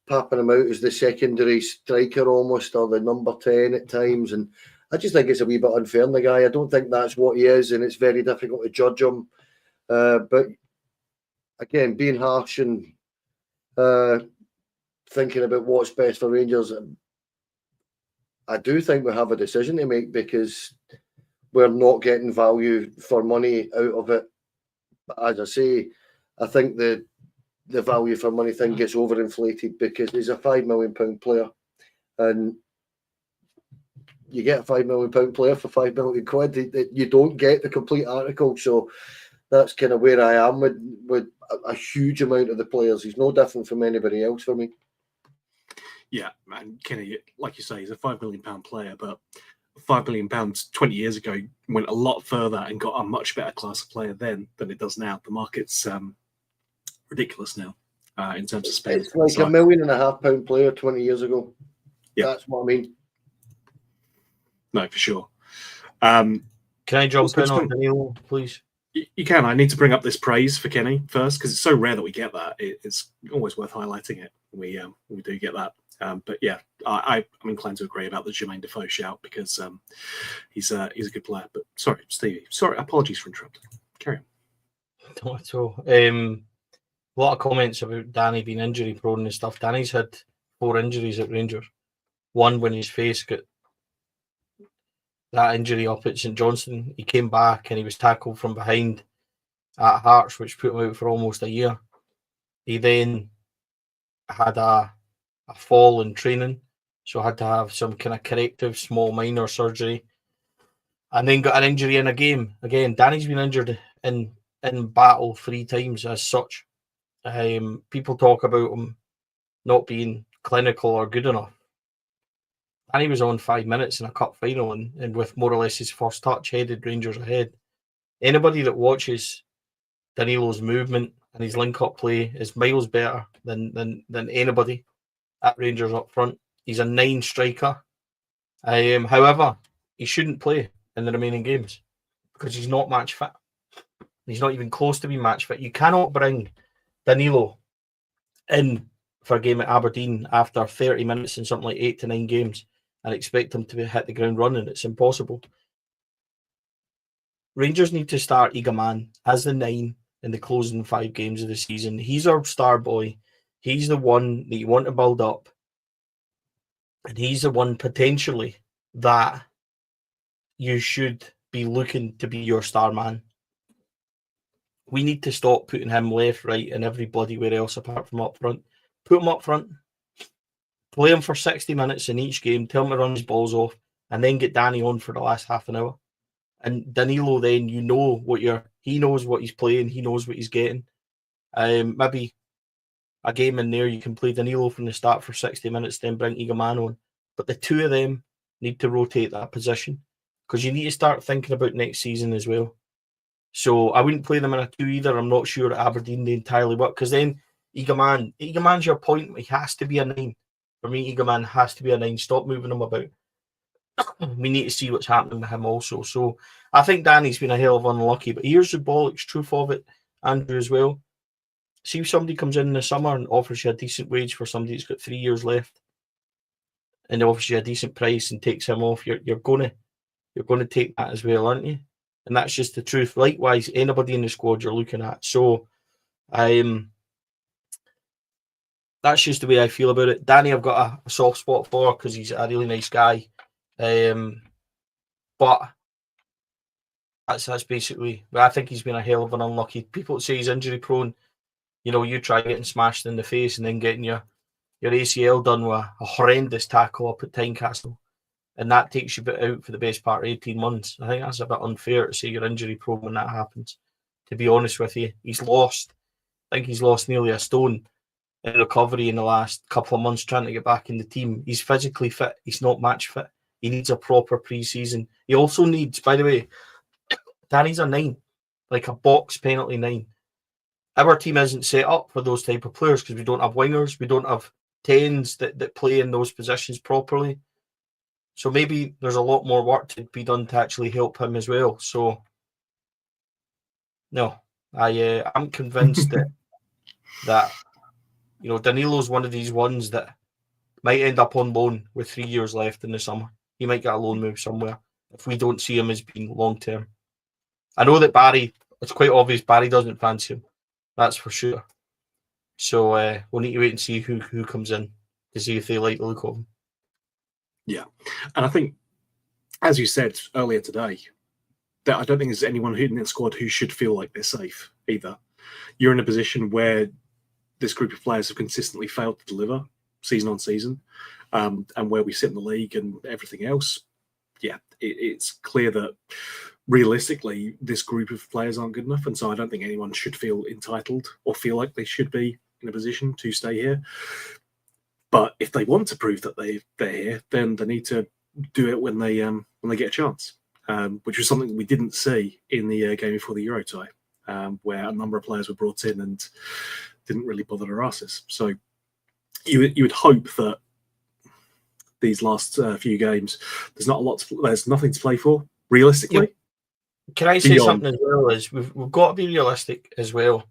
popping him out as the secondary striker almost, or the number 10 at times. And I just think it's a wee bit unfair on the guy. I don't think that's what he is, and it's very difficult to judge him. But again, being harsh and thinking about what's best for Rangers, I do think we have a decision to make, because we're not getting value for money out of it. But as I say, I think the value for money thing gets overinflated, because he's a £5 million player, and you get a £5 million player for £5 million. You don't get the complete article. So that's kind of where I am with a huge amount of the players. He's no different from anybody else for me. Yeah, man, Kenny, like you say, he's a £5 million player, but £5 million 20 years ago went a lot further and got a much better class of player then than it does now. The market's ridiculous now in terms of spend. It's like £1.5 million player 20 years ago. Yeah. That's what I mean. No, for sure. Can I jump in on Danilo, please? You can. I need to bring up this praise for Kenny first, because it's so rare that we get that. It's always worth highlighting it. We do get that. But yeah, I'm inclined to agree about the Jermaine Defoe shout, because he's a good player. But sorry, Stevie. Sorry, apologies for interrupting. Carry on. Not at all. A lot of comments about Danny being injury prone and stuff. Danny's had 4 injuries at Rangers. One, when his face got that injury up at St Johnstone, he came back and he was tackled from behind at Hearts, which put him out for almost a year. He then had a fall in training, so had to have some kind of corrective small minor surgery, and then got an injury in a game. Again, Danny's been injured in battle 3 times as such. People talk about him not being clinical or good enough. And he was on 5 minutes in a cup final and with more or less his first touch, headed Rangers ahead. Anybody that watches Danilo's movement and his link-up play is miles better than anybody at Rangers up front. He's a 9 striker. However, he shouldn't play in the remaining games because he's not match fit. He's not even close to being match fit. You cannot bring Danilo in for a game at Aberdeen after 30 minutes in something like 8 to 9 games and expect him to hit the ground running. It's impossible. Rangers need to start Igaman as the 9 in the closing 5 games of the season. He's our star boy. He's the one that you want to build up. And he's the one potentially that you should be looking to be your star man. We need to stop putting him left, right, and every bloody where else apart from up front. Put him up front. Play him for 60 minutes in each game. Tell him to run his balls off. And then get Danny on for the last half an hour. And Danilo, then he knows what he's playing. He knows what he's getting. Maybe a game in there you can play Danilo from the start for 60 minutes, then bring Igaman on. But the 2 of them need to rotate that position because you need to start thinking about next season as well. So I wouldn't play them in a 2 either. I'm not sure at Aberdeen they entirely work because then Igaman's your point. He has to be a 9. For me, Igaman has to be a 9. Stop moving him about. We need to see what's happening with him also. So I think Danny's been a hell of unlucky. But here's the bollocks truth of it, Andrew, as well. See if somebody comes in the summer and offers you a decent wage for somebody that's got 3 years left and offers you a decent price and takes him off, you're going to take that as well, aren't you? And that's just the truth. Likewise, anybody in the squad you're looking at. So that's just the way I feel about it. Danny, I've got a soft spot for because he's a really nice guy. But that's basically. But I think he's been a hell of an unlucky. People say he's injury prone. You know, you try getting smashed in the face and then getting your ACL done with a horrendous tackle up at Tynecastle, and that takes you out for the best part of 18 months. I think that's a bit unfair to say you're injury prone when that happens. To be honest with you, I think he's lost nearly a stone in recovery in the last couple of months trying to get back in the team. He's physically fit. He's not match fit. He needs a proper pre-season. He also needs, by the way, Danny's a 9, like a box penalty 9. Our team isn't set up for those type of players because we don't have wingers. We don't have 10s that play in those positions properly. So maybe there's a lot more work to be done to actually help him as well. So, no, I'm convinced that you know, Danilo's one of these ones that might end up on loan with 3 years left in the summer. He might get a loan move somewhere if we don't see him as being long-term. I know that it's quite obvious Barry doesn't fancy him. That's for sure. So we'll need to wait and see who comes in to see if they like the look of him. Yeah. And I think, as you said earlier today, that I don't think there's anyone in the squad who should feel like they're safe either. You're in a position where this group of players have consistently failed to deliver season on season, and where we sit in the league and everything else. Yeah, it's clear that realistically, this group of players aren't good enough. And so I don't think anyone should feel entitled or feel like they should be in a position to stay here. But if they want to prove that they're here, then they need to do it when they get a chance, which was something we didn't see in the game before the Euro tie, where a number of players were brought in and didn't really bother their asses. So you would hope that these last few games, there's nothing to play for realistically. Yep. Can I say something as well? Is we've got to be realistic as well.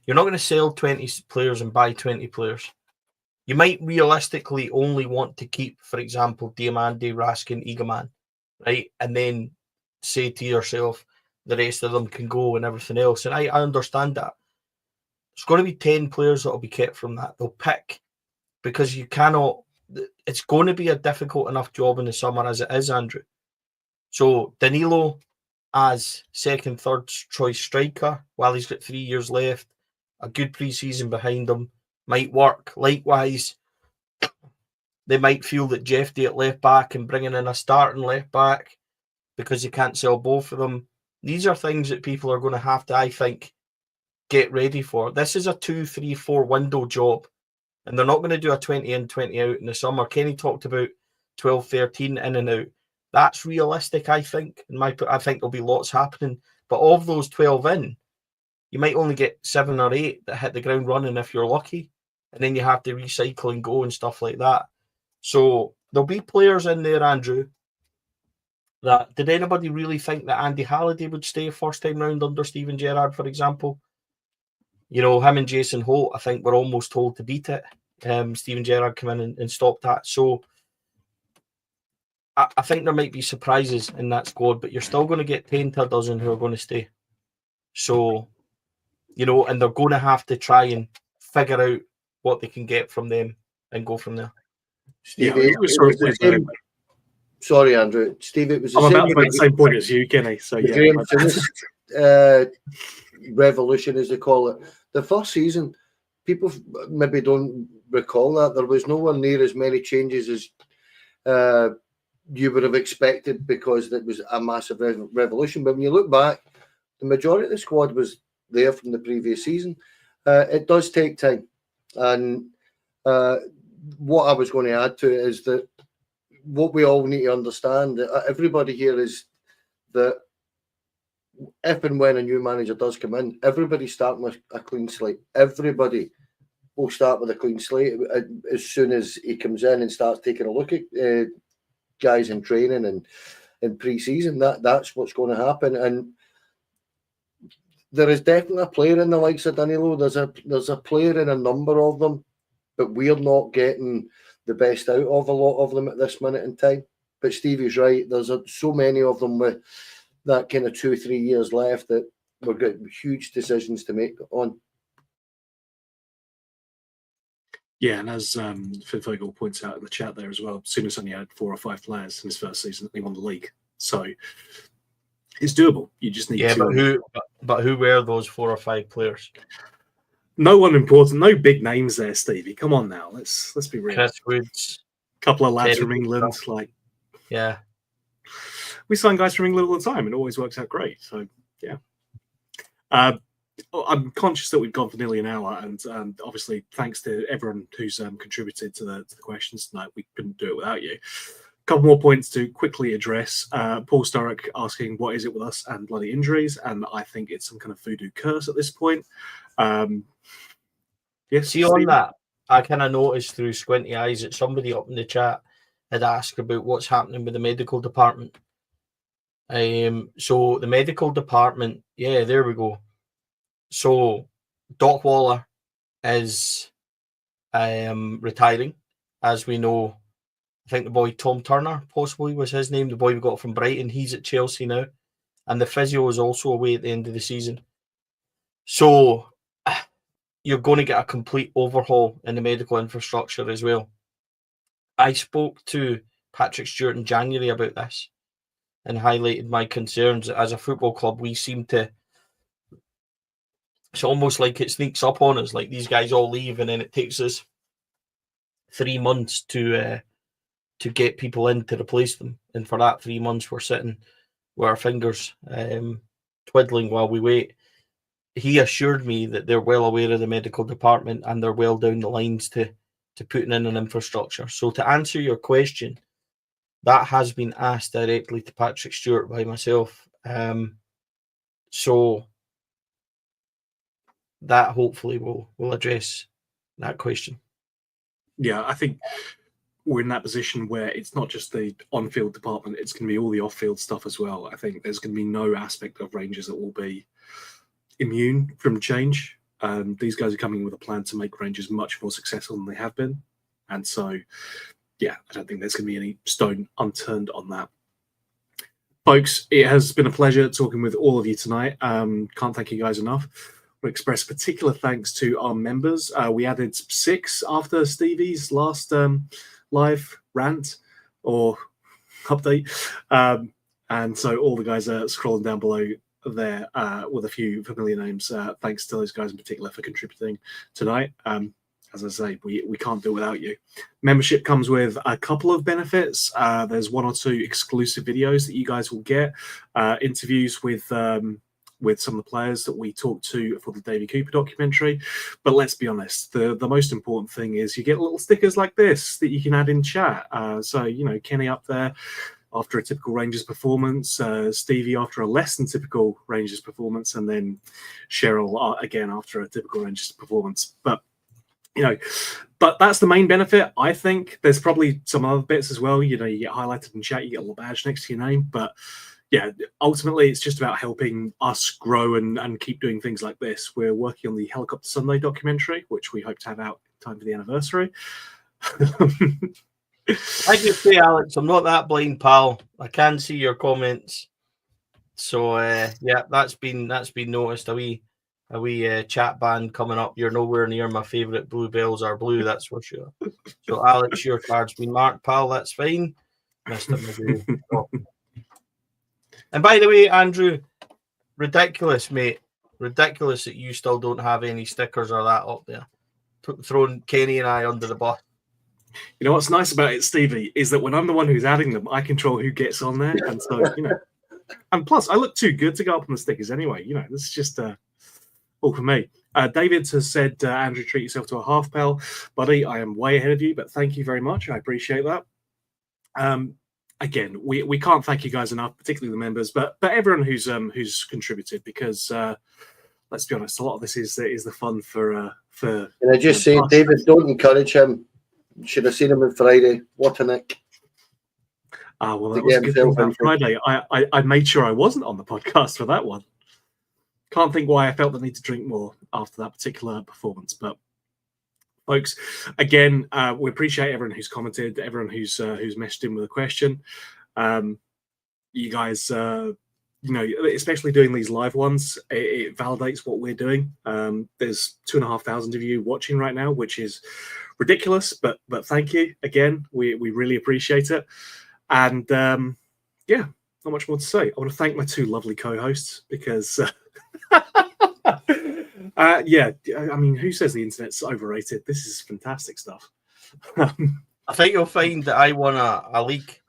You're not going to sell 20 players and buy 20 players. You might realistically only want to keep, for example, Diamande, Raskin, Igaman, right? And then say to yourself, the rest of them can go and everything else. And I understand that. There's going to be 10 players that will be kept from that. They'll pick because you cannot it's going to be a difficult enough job in the summer as it is, Andrew. So Danilo as second, third choice striker while he's got 3 years left, a good pre-season behind him, might work. Likewise, they might feel that Jeff Day at left back and bringing in a starting left back because you can't sell both of them. These are things that people are going to have to, I think, get ready for. This is a 2, 3, 4 window job, and they're not going to do a 20 in, 20 out in the summer. Kenny talked about 12, 13 in and out. That's realistic, I think. I think there'll be lots happening. But of those 12 in, you might only get 7 or 8 that hit the ground running if you're lucky. And then you have to recycle and go and stuff like that. So there'll be players in there, Andrew, that did anybody really think that Andy Halliday would stay first time round under Steven Gerrard, for example? You know, him and Jason Holt, I think, were almost told to beat it. Steven Gerrard came in and stopped that. So I think there might be surprises in that squad, but you're still going to get 10 to a dozen who are going to stay. So, you know, and they're going to have to try and figure out what they can get from them and go from there. Stevie, sorry, Andrew. Steve, it was the I'm same about to make the same point as you, Kenny. So revolution, as they call it. The first season, people maybe don't recall that there was nowhere near as many changes as you would have expected because it was a massive revolution. But when you look back, the majority of the squad was there from the previous season. It does take time. And what I was going to add to it is that what we all need to understand, everybody here, is that if and when a new manager does come in, everybody's starting with a clean slate. Everybody will start with a clean slate as soon as he comes in and starts taking a look at guys in training and in pre-season. That's what's going to happen. And there is definitely a player in the likes of Danilo. There's a player in a number of them, but we're not getting the best out of a lot of them at this minute in time. But Stevie's right. There's so many of them with that kind of 2-3 years left that we've got huge decisions to make on. Yeah, and as Finn Fogel points out in the chat there as well, Souness only had 4 or 5 players in his first season. He won the league, so it's doable. You just need to. But who were those 4 or 5 players? No one important, no big names there, Stevie. Come on now, let's be real. Chris Woods, couple of lads from England, yeah. We sign guys from England all the time, and it always works out great. So yeah. I'm conscious that we've gone for nearly an hour, and obviously thanks to everyone who's contributed to the questions tonight. We couldn't do it without you. A couple more points to quickly address. Paul Sturrock asking, what is it with us and bloody injuries? And I think it's some kind of voodoo curse at this point. Yes. See, on that, I kind of noticed through squinty eyes that somebody up in the chat had asked about what's happening with the medical department. So the medical department, yeah, there we go. So Doc Waller is retiring, as we know. I think the boy Tom Turner possibly was his name, the boy we got from Brighton. He's at Chelsea now, and the physio is also away at the end of the season. So you're going to get a complete overhaul in the medical infrastructure as well. I spoke to Patrick Stewart in January about this and highlighted my concerns. As a football club, we seem to, it's almost like it sneaks up on us, like these guys all leave and then it takes us 3 months to get people in to replace them. And for that 3 months, we're sitting with our fingers twiddling while we wait. He assured me that they're well aware of the medical department and they're well down the lines to putting in an infrastructure. So to answer your question, that has been asked directly to Patrick Stewart by myself. So that hopefully will address that question. Yeah, I think we're in that position where it's not just the on-field department, it's going to be all the off-field stuff as well. I think there's going to be no aspect of Rangers that will be immune from change. These guys are coming with a plan to make Rangers much more successful than they have been. And so, yeah, I don't think there's going to be any stone unturned on that. Folks, it has been a pleasure talking with all of you tonight. Can't thank you guys enough. We express particular thanks to our members. We added 6 after Stevie's last live rant or update. And so all the guys are scrolling down below there with a few familiar names. Thanks to those guys in particular for contributing tonight. As I say, we can't do it without you. Membership comes with a couple of benefits. There's 1 or 2 exclusive videos that you guys will get, interviews with some of the players that we talked to for the Davy Cooper documentary. But let's be honest, the most important thing is you get little stickers like this that you can add in chat. So, Kenny up there after a typical Rangers performance, Stevie after a less than typical Rangers performance, and then Cheryl again after a typical Rangers performance. But that's the main benefit. I think there's probably some other bits as well. You get highlighted in chat, you get a little badge next to your name. But yeah, ultimately it's just about helping us grow and keep doing things like this. We're working on the Helicopter Sunday documentary, which we hope to have out in time for the anniversary. I can say, Alex, I'm not that blind, pal. I can see your comments. So yeah, that's been noticed. A wee chat ban coming up. You're nowhere near my favourite bluebells are blue, that's for sure. So Alex, your card's been marked, pal. That's fine, Mr. Magoo. Oh. And by the way, Andrew, ridiculous, mate. Ridiculous that you still don't have any stickers or that up there. Throwing Kenny and I under the bus. You know what's nice about it, Stevie, is that when I'm the one who's adding them, I control who gets on there. And so, and plus I look too good to go up on the stickers anyway. This is just all for me. David has said, Andrew, treat yourself to a half pal. Buddy, I am way ahead of you, but thank you very much. I appreciate that. Again, we can't thank you guys enough, particularly the members, but everyone who's contributed, because let's be honest, a lot of this is the fun for. Can I just say, David, don't encourage him. Should have seen him on Friday. What a nick. Well, that was a good thing about Friday. I made sure I wasn't on the podcast for that one. Can't think why I felt the need to drink more after that particular performance. But folks, again, we appreciate everyone who's commented, everyone who's messaged in with a question. You guys, especially doing these live ones, it validates what we're doing. There's 2,500 of you watching right now, which is ridiculous, but thank you again. We really appreciate it. And yeah, not much more to say. I want to thank my 2 lovely co-hosts because yeah, I mean, who says the internet's overrated? This is fantastic stuff. I think you'll find that I won a league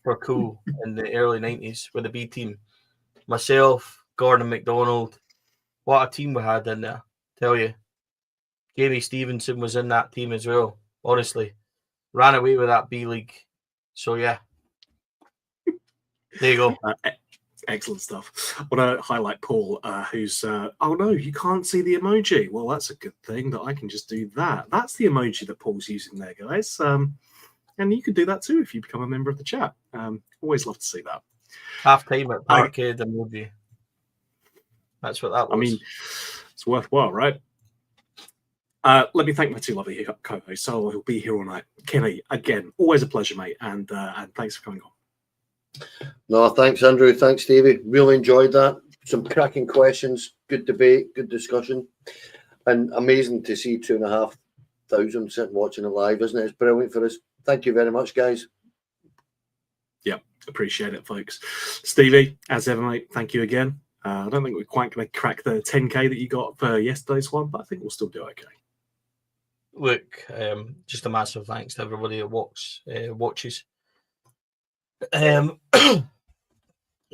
for cool in the early 90s with the B team. Myself, Gordon McDonald, what a team we had in there. Tell you, Jamie Stevenson was in that team as well. Honestly, ran away with that B League. So yeah, there you go. Excellent stuff. I want to highlight Paul, who's oh no, you can't see the emoji. Well, that's a good thing that I can just do that. That's the emoji that Paul's using there, guys. And you can do that too if you become a member of the chat. Always love to see that. Half time at Parkhead emoji. That's what that was. I mean, it's worthwhile, right? Let me thank my 2 lovely co-hosts. So he'll be here all night. Kenny, again, always a pleasure, mate, and thanks for coming on. No, thanks, Andrew. Thanks, Stevie. Really enjoyed that. Some cracking questions, good debate, good discussion, and amazing to see 2,500 sitting watching it live, isn't it? It's brilliant for us. Thank you very much, guys. Yeah, appreciate it, folks. Stevie, as ever, mate, thank you again. I don't think we're quite going to crack the 10K that you got for yesterday's one, but I think we'll still do okay. Look, just a massive thanks to everybody that watches.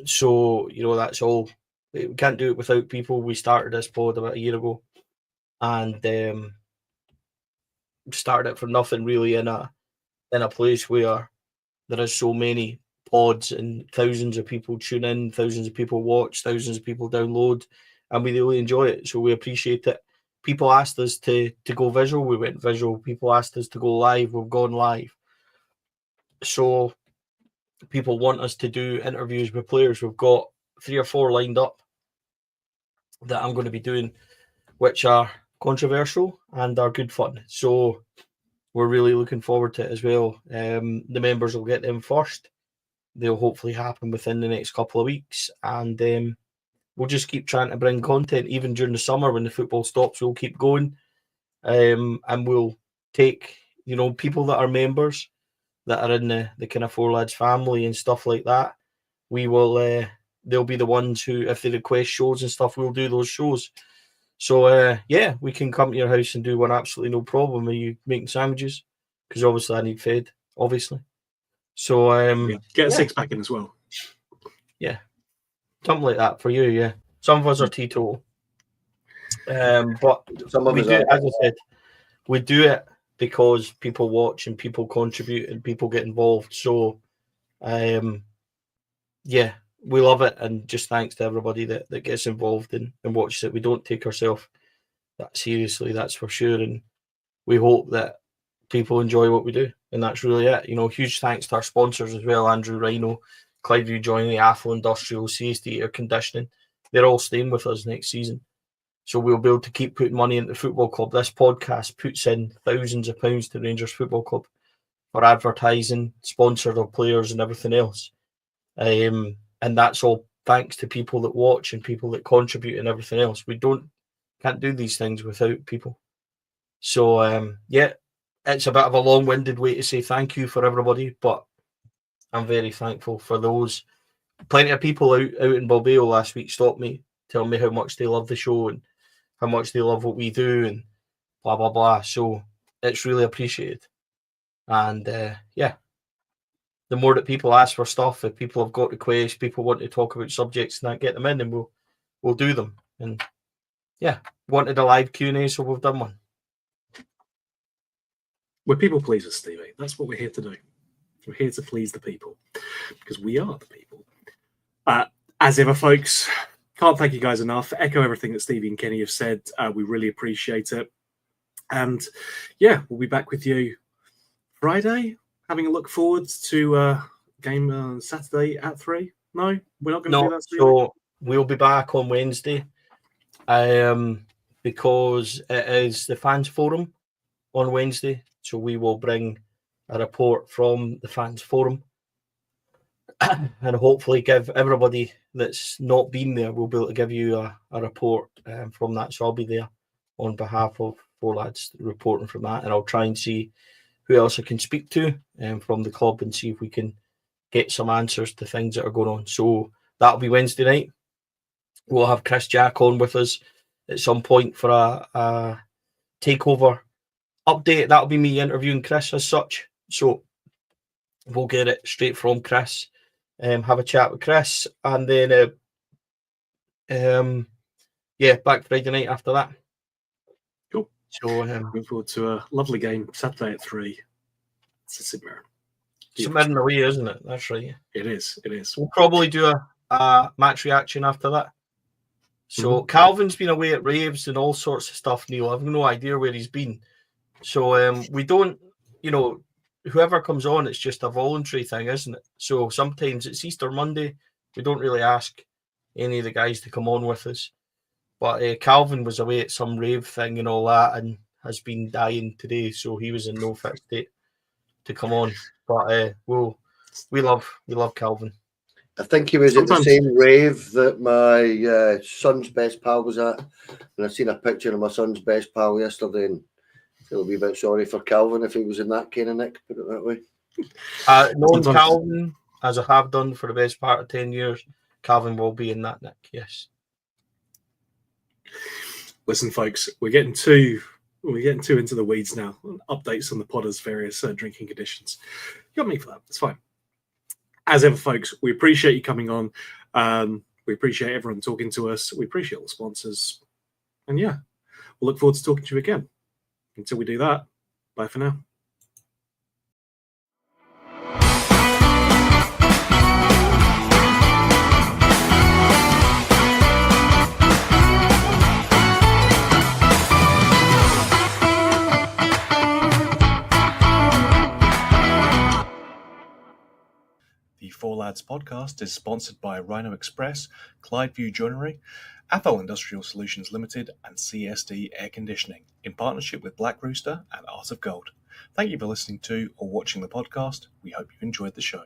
So, that's all. We can't do it without people. We started this pod about a year ago and started it from nothing, really, in a place where there is so many pods and thousands of people tune in, thousands of people watch, thousands of people download, and we really enjoy it. So we appreciate it. People asked us to go visual. We went visual. People asked us to go live. We've gone live. So people want us to do interviews with players. We've got 3 or 4 lined up that I'm going to be doing, which are controversial and are good fun. So we're really looking forward to it as well. The members will get them first. They'll hopefully happen within the next couple of weeks. And we'll just keep trying to bring content, even during the summer when the football stops. We'll keep going. And we'll take people that are members that are in the kind of Four Lads family and stuff like that, we will. They'll be the ones who, if they request shows and stuff, we'll do those shows. So we can come to your house and do one absolutely no problem. Are you making sandwiches? Because obviously I need fed, obviously. So get a 6-pack in as well. Yeah, something like that for you. Yeah, some of us are teetotal, but Some of we us do, are. as I said, we do it because people watch and people contribute and people get involved. So, we love it, and just thanks to everybody that gets involved and watches it. We don't take ourselves that seriously, that's for sure, and we hope that people enjoy what we do, and that's really it. Huge thanks to our sponsors as well: Andrew Rhino, Clydeview Joinery, Atho Industrial, CSD Air Conditioning. They're all staying with us next season, so we'll be able to keep putting money into the football club. This podcast puts in thousands of pounds to Rangers Football Club for advertising, sponsored of players and everything else. And that's all thanks to people that watch and people that contribute and everything else. We can't do these things without people. So it's a bit of a long-winded way to say thank you for everybody, but I'm very thankful for those. Plenty of people out in Bilbao last week stopped me, telling me how much they love the show and how much they love what we do and blah, blah, blah. So it's really appreciated. And the more that people ask for stuff, if people have got requests, people want to talk about subjects and that, get them in and we'll do them. And wanted a live Q&A, so we've done one. We're people pleasers, Stevie. That's what we're here to do. We're here to please the people because we are the people. As ever, folks, can't thank you guys enough. Echo everything that Stevie and Kenny have said. We really appreciate it. And we'll be back with you Friday, having a look forward to game Saturday at 3. No, we're not going to do that. Stevie. So we'll be back on Wednesday because it is the fans forum on Wednesday. So we will bring a report from the fans forum and hopefully give everybody that's not been there, we'll be able to give you a report from that. So I'll be there on behalf of Four Lads reporting from that, and I'll try and see who else I can speak to from the club and see if we can get some answers to things that are going on. So that'll be Wednesday night. We'll have Chris Jack on with us at some point for a takeover update. That'll be me interviewing Chris as such. So we'll get it straight from Chris, have a chat with Chris, and then back Friday night after that. Cool. So looking forward to a lovely game Saturday at 3. It's a St Mirren. St Mirren away, isn't it? That's right. It is. We'll probably do a match reaction after that. So Calvin's been away at raves and all sorts of stuff, Neil. I've no idea where he's been. So we don't, whoever comes on, it's just a voluntary thing, isn't it? So sometimes it's Easter Monday. We don't really ask any of the guys to come on with us. But Calvin was away at some rave thing and all that and has been dying today. So he was in no fit state to come on. But we love Calvin. I think he was at the same rave that my son's best pal was at. And I've seen a picture of my son's best pal yesterday and feel a wee bit sorry for Calvin if he was in that kind of nick, put it that way. Knowing Calvin, as I have done for the best part of 10 years, Calvin will be in that nick, yes. Listen, folks, we're getting too into the weeds now. Updates on the Potters' various drinking conditions. You got me for that. It's fine. As ever, folks, we appreciate you coming on. We appreciate everyone talking to us. We appreciate all the sponsors. And we'll look forward to talking to you again. Until we do that, bye for now. The Four Lads podcast is sponsored by Rhino Express, Clydeview Joinery, Atho Industrial Solutions Limited, and CSD Air Conditioning, in partnership with Black Rooster and Art of Gold. Thank you for listening to or watching the podcast. We hope you enjoyed the show.